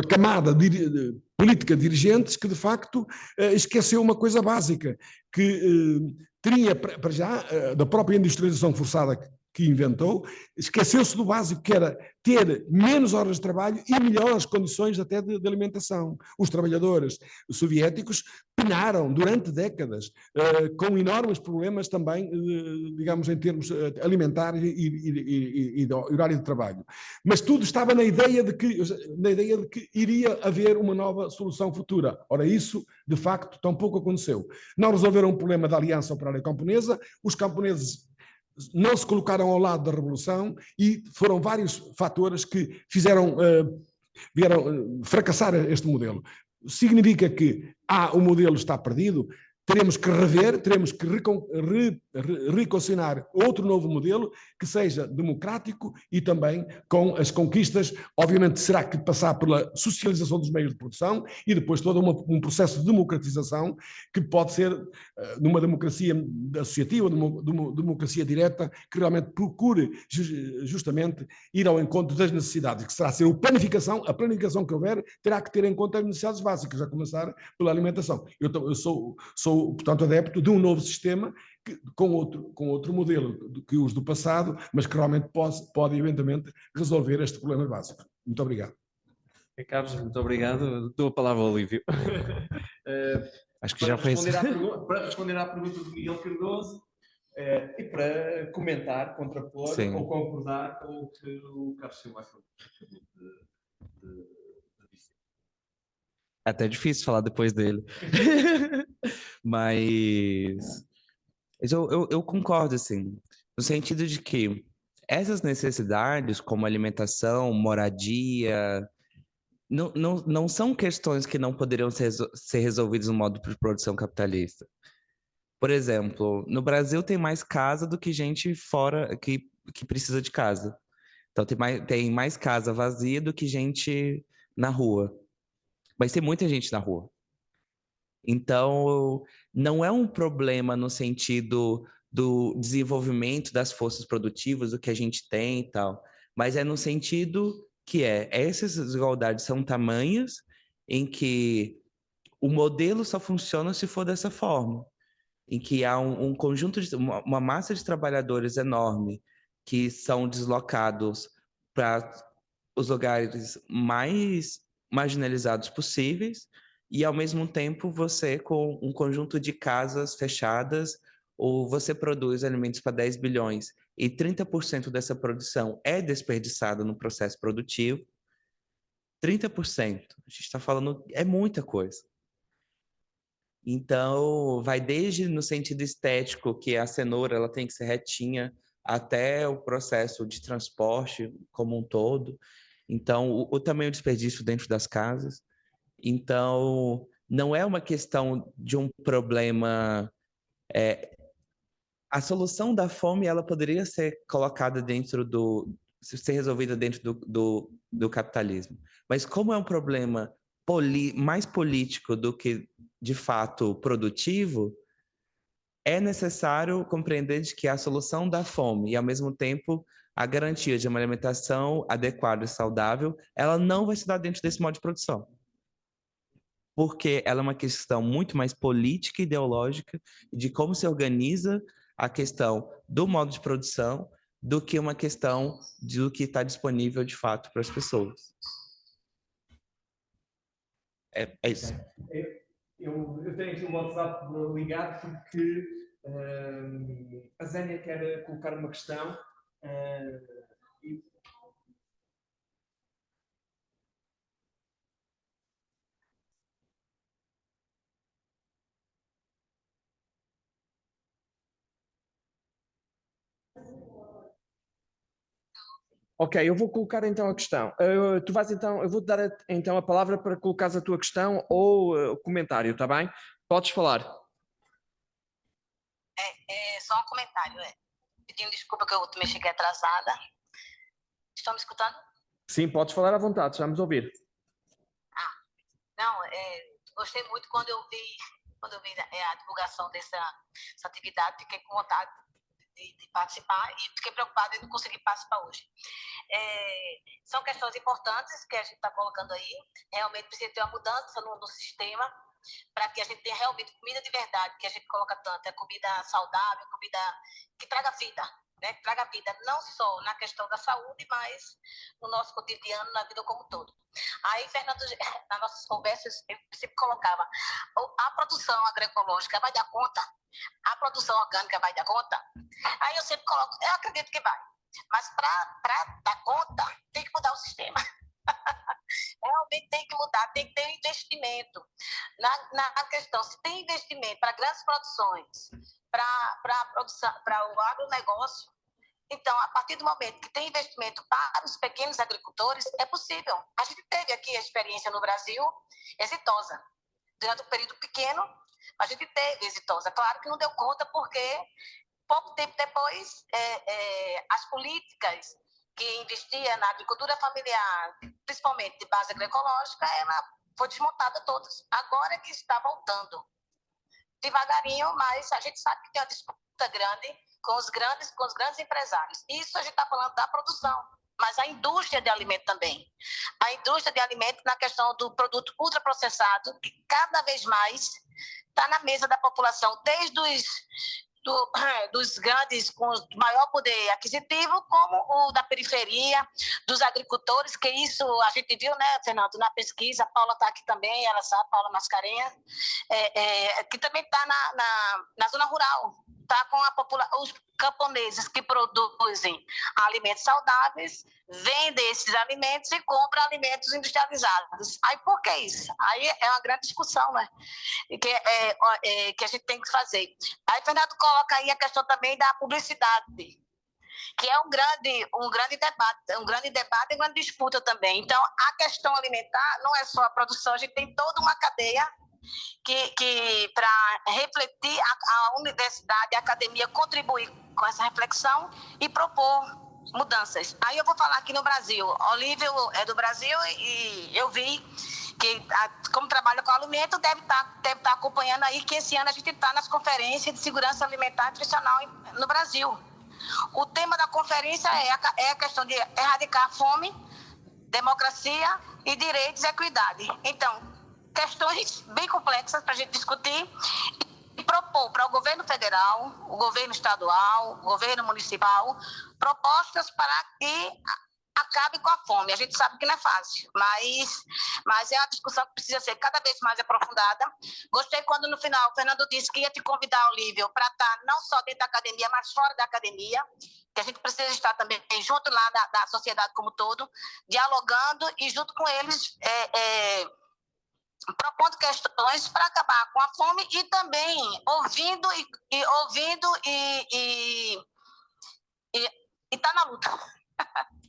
camada de política de dirigentes que, de facto, esqueceu uma coisa básica, que teria, para já, da própria industrialização forçada que inventou, esqueceu-se do básico, que era ter menos horas de trabalho e melhores condições até de alimentação. Os trabalhadores soviéticos penaram durante décadas, com enormes problemas também, digamos, em termos alimentares e de horário de trabalho. Mas tudo estava na ideia de que iria haver uma nova solução futura. Ora, isso, de facto, tampouco aconteceu. Não resolveram o problema da Aliança Operária Camponesa, os camponeses não se colocaram ao lado da revolução e foram vários fatores que vieram fracassar este modelo. Significa que o modelo está perdido? teremos que rever, teremos que reconcionar outro novo modelo que seja democrático e também com as conquistas. Obviamente terá que passar pela socialização dos meios de produção e depois todo um processo de democratização que pode ser numa democracia associativa, numa democracia direta, que realmente procure justamente ir ao encontro das necessidades, que será ser a planificação que houver terá que ter em conta as necessidades básicas, a começar pela alimentação. Eu sou, portanto, adepto de um novo sistema com outro modelo que os do passado, mas que realmente pode eventualmente resolver este problema básico. Muito obrigado. Carlos, muito obrigado. Dou a palavra ao Olívio. Acho que já foi isso. Para responder à pergunta do Miguel Cardoso e para comentar, contrapor ou concordar com o que o Carlos Silva acabou de dizer. É até difícil falar depois dele. Mas eu concordo, assim, no sentido de que essas necessidades, como alimentação, moradia, não são questões que não poderiam ser resolvidas no modo de produção capitalista. Por exemplo, no Brasil tem mais casa do que gente fora que precisa de casa. Então tem mais casa vazia do que gente na rua. Mas tem muita gente na rua. Então, não é um problema no sentido do desenvolvimento das forças produtivas, do que a gente tem e tal, mas é no sentido que essas desigualdades são tamanhas em que o modelo só funciona se for dessa forma, em que há um conjunto uma massa de trabalhadores enorme que são deslocados para os lugares mais marginalizados possíveis, e ao mesmo tempo você com um conjunto de casas fechadas, ou você produz alimentos para 10 bilhões e 30% dessa produção é desperdiçada no processo produtivo. 30%, a gente está falando, é muita coisa. Então, vai desde no sentido estético, que a cenoura ela tem que ser retinha, até o processo de transporte como um todo. Então, o tamanho do desperdício dentro das casas. Então, não é uma questão de um problema... a solução da fome, ela poderia ser colocada dentro ser resolvida dentro do capitalismo. Mas como é um problema mais político do que, de fato, produtivo, é necessário compreender de que a solução da fome e, ao mesmo tempo, a garantia de uma alimentação adequada e saudável, ela não vai se dar dentro desse modo de produção. Porque ela é uma questão muito mais política e ideológica de como se organiza a questão do modo de produção do que uma questão do que está disponível de fato para as pessoas. É isso. Eu tenho aqui um WhatsApp ligado porque a Zénia quer colocar uma questão. Ok, eu vou colocar então a questão. Tu vais então, eu vou-te dar então a palavra para colocares a tua questão ou o comentário, está bem? Podes falar. É só um comentário, pedindo desculpa que eu também cheguei atrasada. Estão me escutando? Sim, podes falar à vontade, estamos a ouvir. Não, gostei muito quando eu vi a divulgação dessa atividade, fiquei com vontade de participar e fiquei preocupada em não conseguir participar hoje. São questões importantes que a gente está colocando aí. Realmente precisa ter uma mudança no sistema para que a gente tenha realmente comida de verdade, que a gente coloca tanto, comida saudável, comida que traga vida, né? Que traga vida não só na questão da saúde, mas no nosso cotidiano, na vida como um todo. Aí, Fernando, nas nossas conversas, eu sempre colocava, a produção agroecológica vai dar conta? A produção orgânica vai dar conta? Aí eu sempre coloco, eu acredito que vai. Mas para dar conta, tem que mudar o sistema. Realmente tem que mudar, tem que ter investimento. Na questão, se tem investimento para grandes produções, para o agronegócio, então, a partir do momento que tem investimento para os pequenos agricultores, é possível. A gente teve aqui a experiência no Brasil exitosa. Durante um período pequeno, Mas a gente teve exitosa. Claro que não deu conta porque pouco tempo depois as políticas que investia na agricultura familiar, principalmente de base agroecológica, ela foi desmontada todas. Agora que está voltando devagarinho, mas a gente sabe que tem uma disputa grande com os grandes empresários. Isso a gente está falando da produção, mas a indústria de alimento também. A indústria de alimento na questão do produto ultraprocessado, que cada vez mais está na mesa da população, desde dos grandes com maior poder aquisitivo, como o da periferia, dos agricultores, que isso a gente viu, né, Fernando, na pesquisa, a Paula está aqui também, ela sabe, Paula Mascarenhas, que também está na zona rural, está com os camponeses que produzem alimentos saudáveis, vendem esses alimentos e compram alimentos industrializados. Aí por que isso? Aí é uma grande discussão, né? Que a gente tem que fazer. Aí Fernando coloca aí a questão também da publicidade, que é um grande debate e uma grande disputa também. Então, a questão alimentar não é só a produção, a gente tem toda uma cadeia que para refletir, a universidade, a academia contribuir com essa reflexão e propor mudanças. Aí eu vou falar aqui no Brasil. Olívio é do Brasil e eu vi que, como trabalha com alimento, deve estar acompanhando aí que esse ano a gente está nas conferências de segurança alimentar e nutricional no Brasil. O tema da conferência é a questão de erradicar a fome, democracia e direitos e equidade. Então, questões bem complexas para a gente discutir e propor para o governo federal, o governo estadual, o governo municipal, propostas para que acabe com a fome. A gente sabe que não é fácil, mas é uma discussão que precisa ser cada vez mais aprofundada. Gostei quando no final o Fernando disse que ia te convidar, Olívio, para estar não só dentro da academia, mas fora da academia, que a gente precisa estar também junto lá da sociedade como todo, dialogando e junto com eles propondo questões para acabar com a fome e também ouvindo e tá na luta.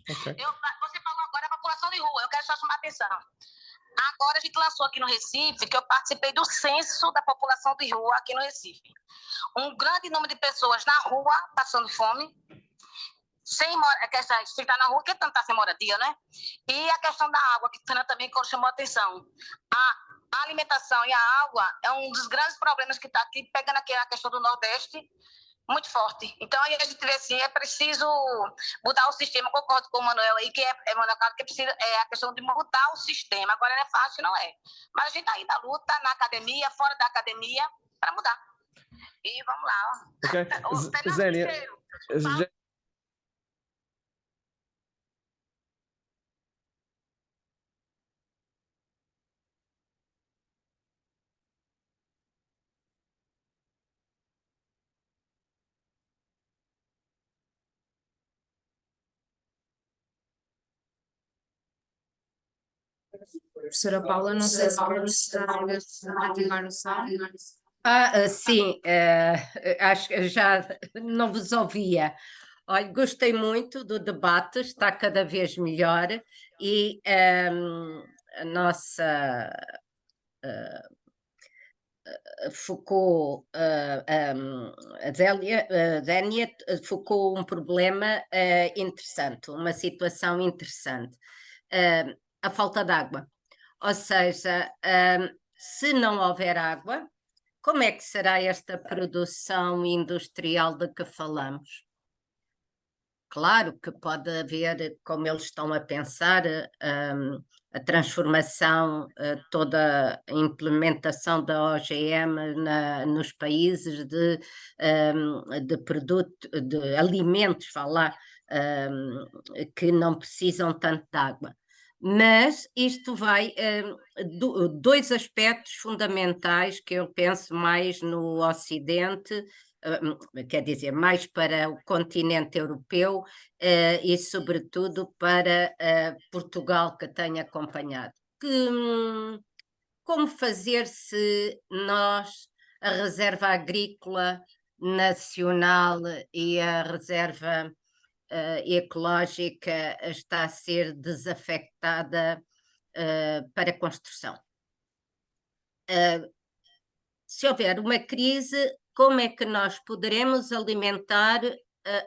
Okay. Você falou agora da população de rua, eu quero só chamar a atenção. Agora a gente lançou aqui no Recife, que eu participei do censo da população de rua aqui no Recife. Um grande número de pessoas na rua passando fome, a questão de ficar na rua, que tanto está sem moradia, né? E a questão da água, que também chamou a atenção. A alimentação e a água é um dos grandes problemas que está aqui, pegando aqui a questão do Nordeste, muito forte. Então, aí a gente vê assim, é preciso mudar o sistema. Concordo com o Manuel aí, que é a questão de mudar o sistema. Agora não é fácil, não é. Mas a gente está aí na luta, na academia, fora da academia, para mudar. E vamos lá. Ok. Zénia, Professora Paula, não sei se quer ativar o som. Sim, acho que já não vos ouvia. Olha, gostei muito do debate, está cada vez melhor e a nossa focou, a Zénia focou um problema interessante, uma situação interessante, a falta de água. Ou seja, se não houver água, como é que será esta produção industrial de que falamos? Claro que pode haver, como eles estão a pensar, a transformação, toda a implementação da OGM nos países de alimentos, que não precisam tanto de água. Mas isto vai, dois aspectos fundamentais que eu penso mais no Ocidente, quer dizer, mais para o continente europeu e sobretudo para Portugal, que tenho acompanhado. Como fazer se nós, a reserva agrícola nacional e a reserva ecológica está a ser desafectada para construção. se houver uma crise, como é que nós poderemos alimentar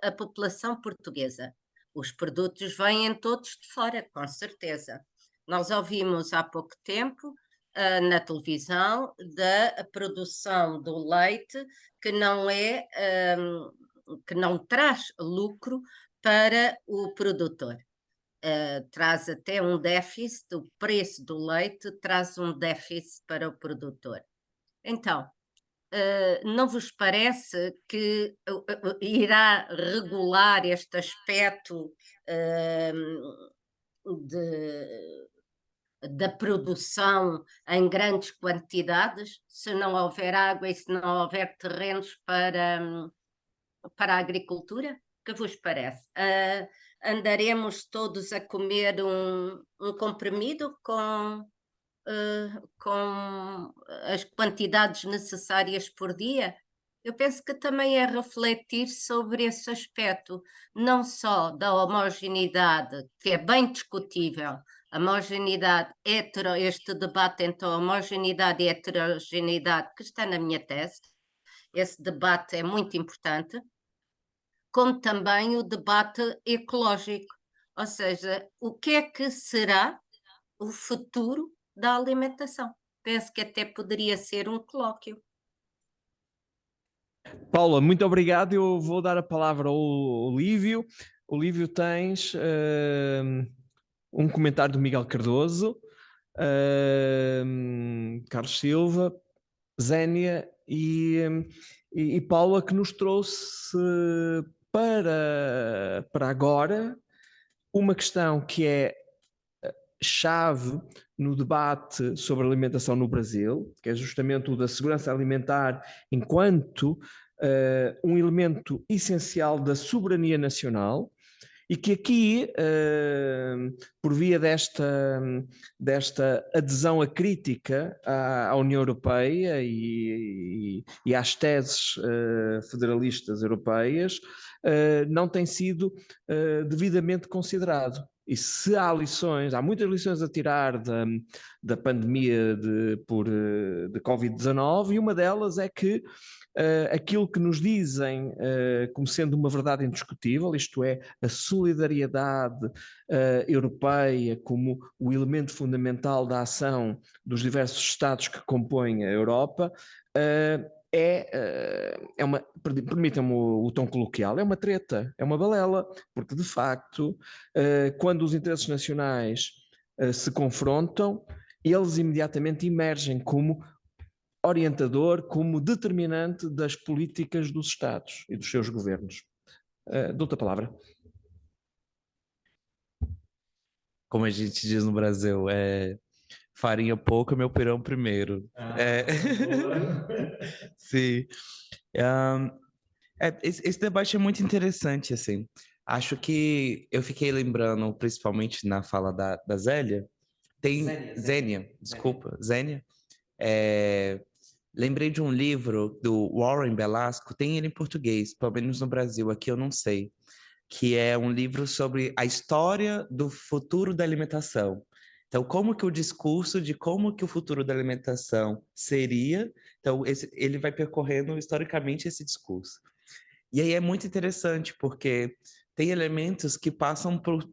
a população portuguesa? Os produtos vêm todos de fora, com certeza. Nós ouvimos há pouco tempo na televisão da produção do leite que que não traz lucro para o produtor. Traz até um déficit, o preço do leite traz um déficit para o produtor. Então, não vos parece que irá regular este aspecto da produção em grandes quantidades, se não houver água e se não houver terrenos para a agricultura? O que vos parece? Andaremos todos a comer um comprimido com as quantidades necessárias por dia? Eu penso que também é refletir sobre esse aspecto, não só da homogeneidade, que é bem discutível, a homogeneidade este debate entre a homogeneidade e a heterogeneidade, que está na minha tese, esse debate é muito importante, como também o debate ecológico, ou seja, o que é que será o futuro da alimentação? Penso que até poderia ser um colóquio. Paula, muito obrigado. Eu vou dar a palavra ao Lívio. Olívio, tens um comentário do Miguel Cardoso, Carlos Silva, Zénia e Paula, que nos trouxe para agora uma questão que é chave no debate sobre alimentação no Brasil, que é justamente o da segurança alimentar enquanto um elemento essencial da soberania nacional, e que aqui, por via desta adesão acrítica à União Europeia e às teses federalistas europeias, não tem sido devidamente considerado. E se há lições, há muitas lições a tirar da pandemia de Covid-19, e uma delas é que aquilo que nos dizem como sendo uma verdade indiscutível, isto é, a solidariedade europeia como o elemento fundamental da ação dos diversos Estados que compõem a Europa, é uma, permitam-me o tom coloquial, é uma treta, é uma balela, porque de facto, quando os interesses nacionais se confrontam, eles imediatamente emergem como orientador, como determinante das políticas dos Estados e dos seus governos. Dou-te a palavra. Como a gente diz no Brasil, farinha pouca, meu pirão primeiro. Sim. Esse debate é muito interessante, assim. Acho que eu fiquei lembrando, principalmente na fala da Zélia, Zénia, desculpa, Zénia. Lembrei de um livro do Warren Belasco, tem ele em português, pelo menos no Brasil, aqui eu não sei, que é um livro sobre a história do futuro da alimentação. Então, como que o discurso de como que o futuro da alimentação seria, então ele vai percorrendo historicamente esse discurso. E aí é muito interessante, porque tem elementos que passam por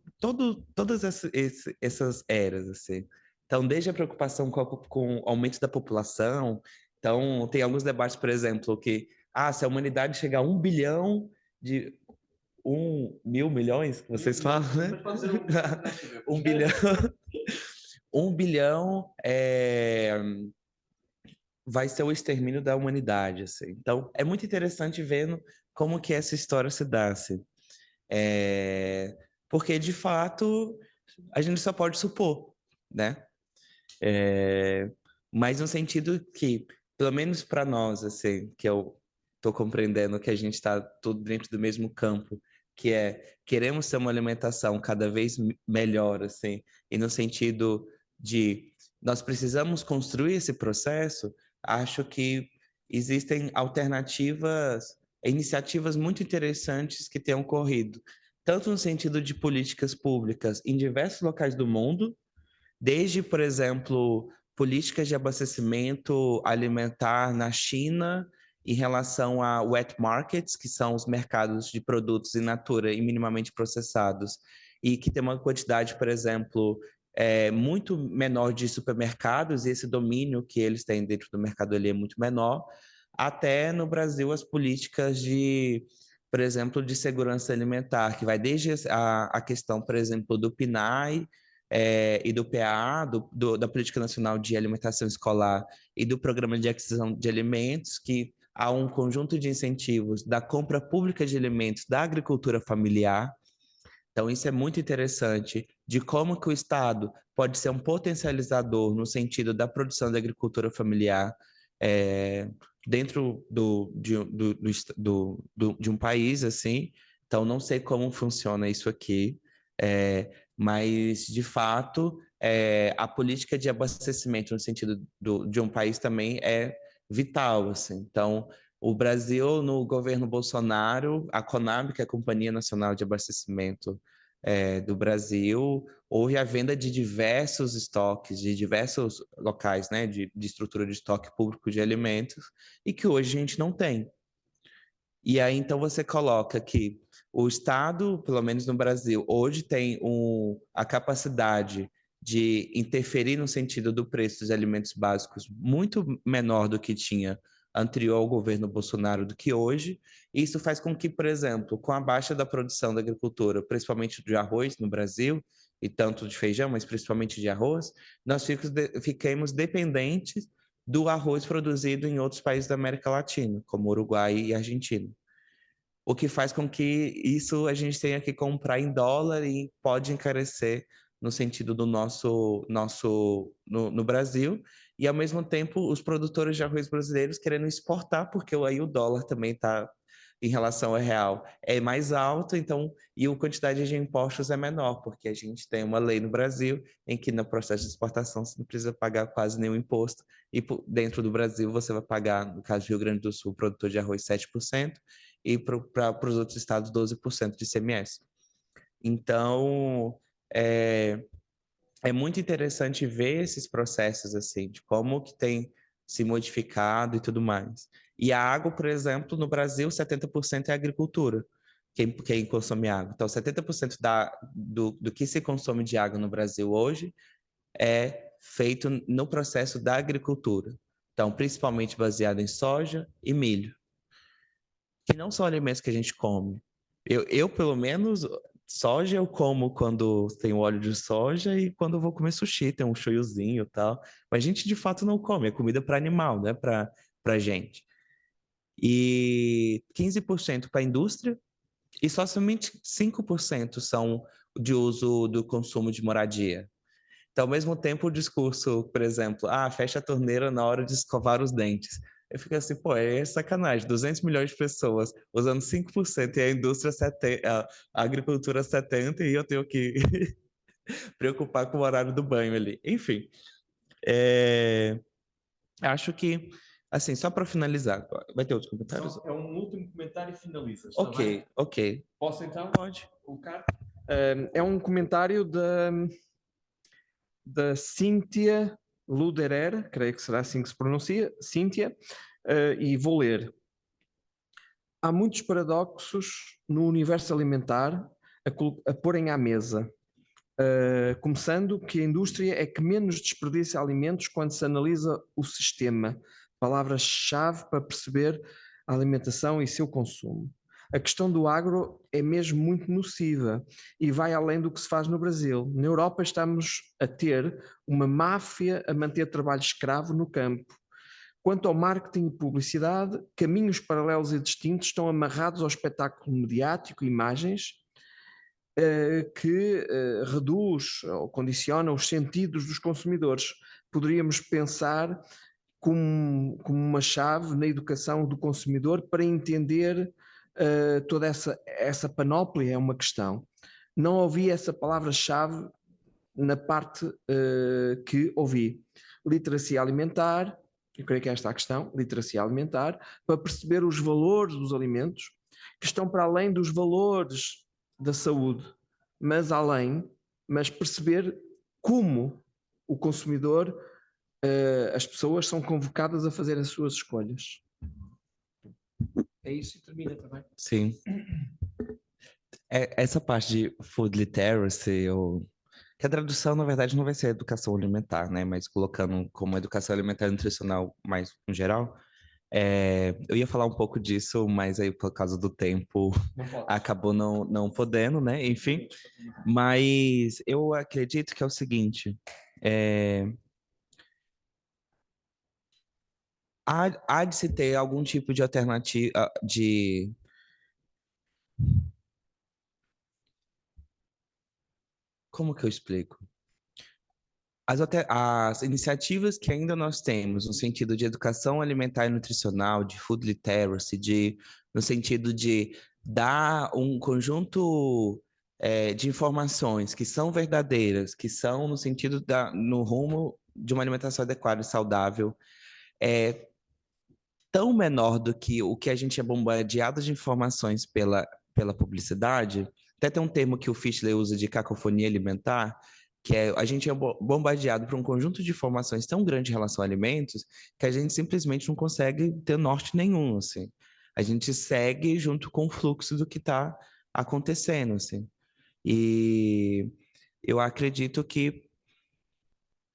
todas essas eras, assim. Então, desde a preocupação com o aumento da população, então tem alguns debates, por exemplo, que se a humanidade chegar a 1 bilhão de 1.000 milhões, que vocês falam, né? 1 bilhão. 1 bilhão vai ser o extermínio da humanidade, assim. Então, é muito interessante vendo como que essa história se dá, assim. Porque, de fato, a gente só pode supor, né? Mas no sentido que, pelo menos para nós, assim, que eu estou compreendendo que a gente está tudo dentro do mesmo campo, que queremos ter uma alimentação cada vez melhor, assim, e no sentido de nós precisamos construir esse processo. Acho que existem iniciativas muito interessantes que têm ocorrido, tanto no sentido de políticas públicas em diversos locais do mundo, desde, por exemplo, políticas de abastecimento alimentar na China em relação a wet markets, que são os mercados de produtos in natura e minimamente processados, e que tem uma quantidade, por exemplo, muito menor de supermercados, e esse domínio que eles têm dentro do mercado ali é muito menor, até no Brasil as políticas de, por exemplo, de segurança alimentar, que vai desde a questão, por exemplo, do PNAE, e do PA, da Política Nacional de Alimentação Escolar e do Programa de Aquisição de Alimentos, que há um conjunto de incentivos da compra pública de alimentos da agricultura familiar. Então, isso é muito interessante, de como que o Estado pode ser um potencializador no sentido da produção da agricultura familiar dentro de um país, assim. Então, não sei como funciona isso aqui, mas, de fato, a política de abastecimento no sentido de um país também é vital, assim. Então, o Brasil, no governo Bolsonaro, a CONAB, que é a Companhia Nacional de Abastecimento do Brasil, houve a venda de diversos estoques, de diversos locais, né, de estrutura de estoque público de alimentos, e que hoje a gente não tem. E aí, então, você coloca que o Estado, pelo menos no Brasil, hoje tem a capacidade de interferir no sentido do preço dos alimentos básicos muito menor do que tinha anterior ao governo Bolsonaro do que hoje. Isso faz com que, por exemplo, com a baixa da produção da agricultura, principalmente de arroz no Brasil, e tanto de feijão, mas principalmente de arroz, nós fiquemos dependentes do arroz produzido em outros países da América Latina, como Uruguai e Argentina. O que faz com que isso a gente tenha que comprar em dólar e pode encarecer no sentido do no Brasil, e ao mesmo tempo os produtores de arroz brasileiros querendo exportar, porque aí o dólar também está, em relação ao real, é mais alto, então, e a quantidade de impostos é menor, porque a gente tem uma lei no Brasil em que no processo de exportação você não precisa pagar quase nenhum imposto, e dentro do Brasil você vai pagar, no caso do Rio Grande do Sul, produtor de arroz 7%, e para os outros estados 12% de ICMS. Então, é muito interessante ver esses processos assim, de como que tem se modificado e tudo mais. E a água, por exemplo, no Brasil, 70% é agricultura, quem consome água. Então, 70% do que se consome de água no Brasil hoje é feito no processo da agricultura. Então, principalmente baseado em soja e milho, que não são alimentos que a gente come. Eu pelo menos, soja eu como quando tem óleo de soja e quando eu vou comer sushi, tem um shoyuzinho e tal. Mas a gente de fato não come, é comida para animal, né? Para gente. E 15% para a indústria e só somente 5% são de uso do consumo de moradia. Então, ao mesmo tempo, o discurso, por exemplo, fecha a torneira na hora de escovar os dentes. Eu fico assim, pô, é sacanagem, 200 milhões de pessoas usando 5% e a indústria 70%, a agricultura 70%, e eu tenho que preocupar com o horário do banho ali. Enfim, acho que, assim, só para finalizar, vai ter outros comentários? É um último comentário e finalizas. Ok, tá, ok. Posso então? Pode. Colocar? É um comentário da Cíntia Luderer, creio que será assim que se pronuncia, Cíntia, e vou ler. Há muitos paradoxos no universo alimentar a porem à mesa. Começando que a indústria é que menos desperdiça alimentos quando se analisa o sistema. Palavras-chave para perceber a alimentação e seu consumo. A questão do agro é mesmo muito nociva e vai além do que se faz no Brasil. Na Europa estamos a ter uma máfia a manter trabalho escravo no campo. Quanto ao marketing e publicidade, caminhos paralelos e distintos estão amarrados ao espetáculo mediático e imagens que reduz ou condiciona os sentidos dos consumidores. Poderíamos pensar como uma chave na educação do consumidor para entender toda essa panóplia, é uma questão. Não ouvi essa palavra-chave na parte que ouvi. Literacia alimentar, eu creio que é esta a questão, literacia alimentar, para perceber os valores dos alimentos, que estão para além dos valores da saúde, mas perceber como o consumidor as pessoas são convocadas a fazer as suas escolhas. É isso e termina também. Sim. Essa parte de food literacy, que a tradução, na verdade, não vai ser educação alimentar, né? Mas colocando como educação alimentar e nutricional mais em geral. Eu ia falar um pouco disso, mas aí por causa do tempo acabou não podendo, né? Enfim, mas eu acredito que é o seguinte, há de se ter algum tipo de alternativa de... Como que eu explico? As iniciativas que ainda nós temos no sentido de educação alimentar e nutricional, de food literacy, no sentido de dar um conjunto de informações que são verdadeiras, que são no sentido no rumo de uma alimentação adequada e saudável, é tão menor do que o que a gente é bombardeado de informações pela publicidade. Até tem um termo que o Fischler usa de cacofonia alimentar, que a gente é bombardeado por um conjunto de informações tão grande em relação a alimentos que a gente simplesmente não consegue ter norte nenhum, assim. A gente segue junto com o fluxo do que está acontecendo, assim. E eu acredito que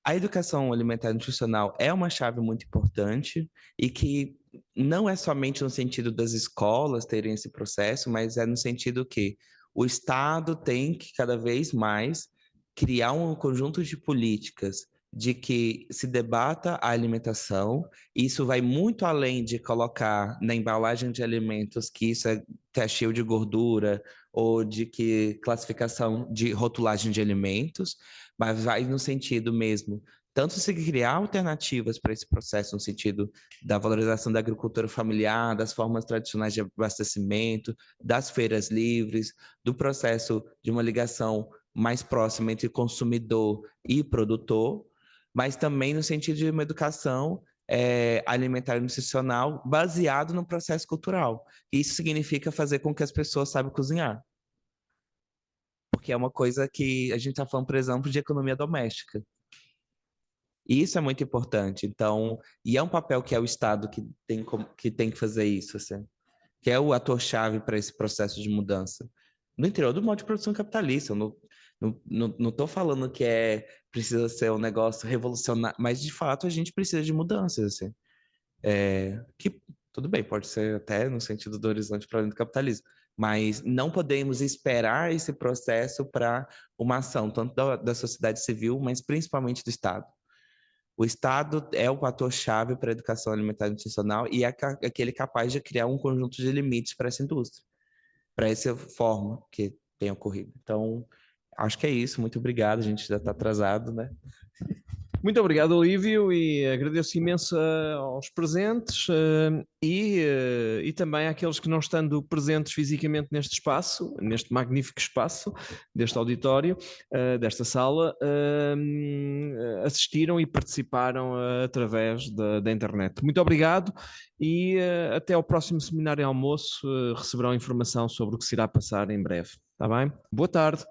a educação alimentar e nutricional é uma chave muito importante e que não é somente no sentido das escolas terem esse processo, mas é no sentido que o Estado tem que cada vez mais criar um conjunto de políticas de que se debata a alimentação. Isso vai muito além de colocar na embalagem de alimentos que isso tá cheio de gordura ou de que classificação de rotulagem de alimentos, mas vai no sentido mesmo, tanto se criar alternativas para esse processo, no sentido da valorização da agricultura familiar, das formas tradicionais de abastecimento, das feiras livres, do processo de uma ligação mais próxima entre consumidor e produtor, mas também no sentido de uma educação alimentar e nutricional baseado no processo cultural. Isso significa fazer com que as pessoas saibam cozinhar. Porque é uma coisa que a gente está falando, por exemplo, de economia doméstica. E isso é muito importante. Então, e é um papel que é o Estado que tem que fazer isso, assim, que é o ator-chave para esse processo de mudança. No interior do modo de produção capitalista, eu não estou falando que precisa ser um negócio revolucionário, mas de fato a gente precisa de mudanças, assim. Que tudo bem, pode ser até no sentido do horizonte para além do capitalismo, mas não podemos esperar esse processo para uma ação, tanto da sociedade civil, mas principalmente do Estado. O Estado é o ator-chave para a educação alimentar e nutricional e é aquele capaz de criar um conjunto de limites para essa indústria, para essa forma que tem ocorrido. Então, acho que é isso. Muito obrigado. A gente já está atrasado, né? Muito obrigado, Olívio, e agradeço imenso aos presentes e também àqueles que, não estando presentes fisicamente neste espaço, neste magnífico espaço, deste auditório, desta sala, assistiram e participaram através da internet. Muito obrigado e até ao próximo seminário e almoço receberão informação sobre o que se irá passar em breve. Está bem? Boa tarde.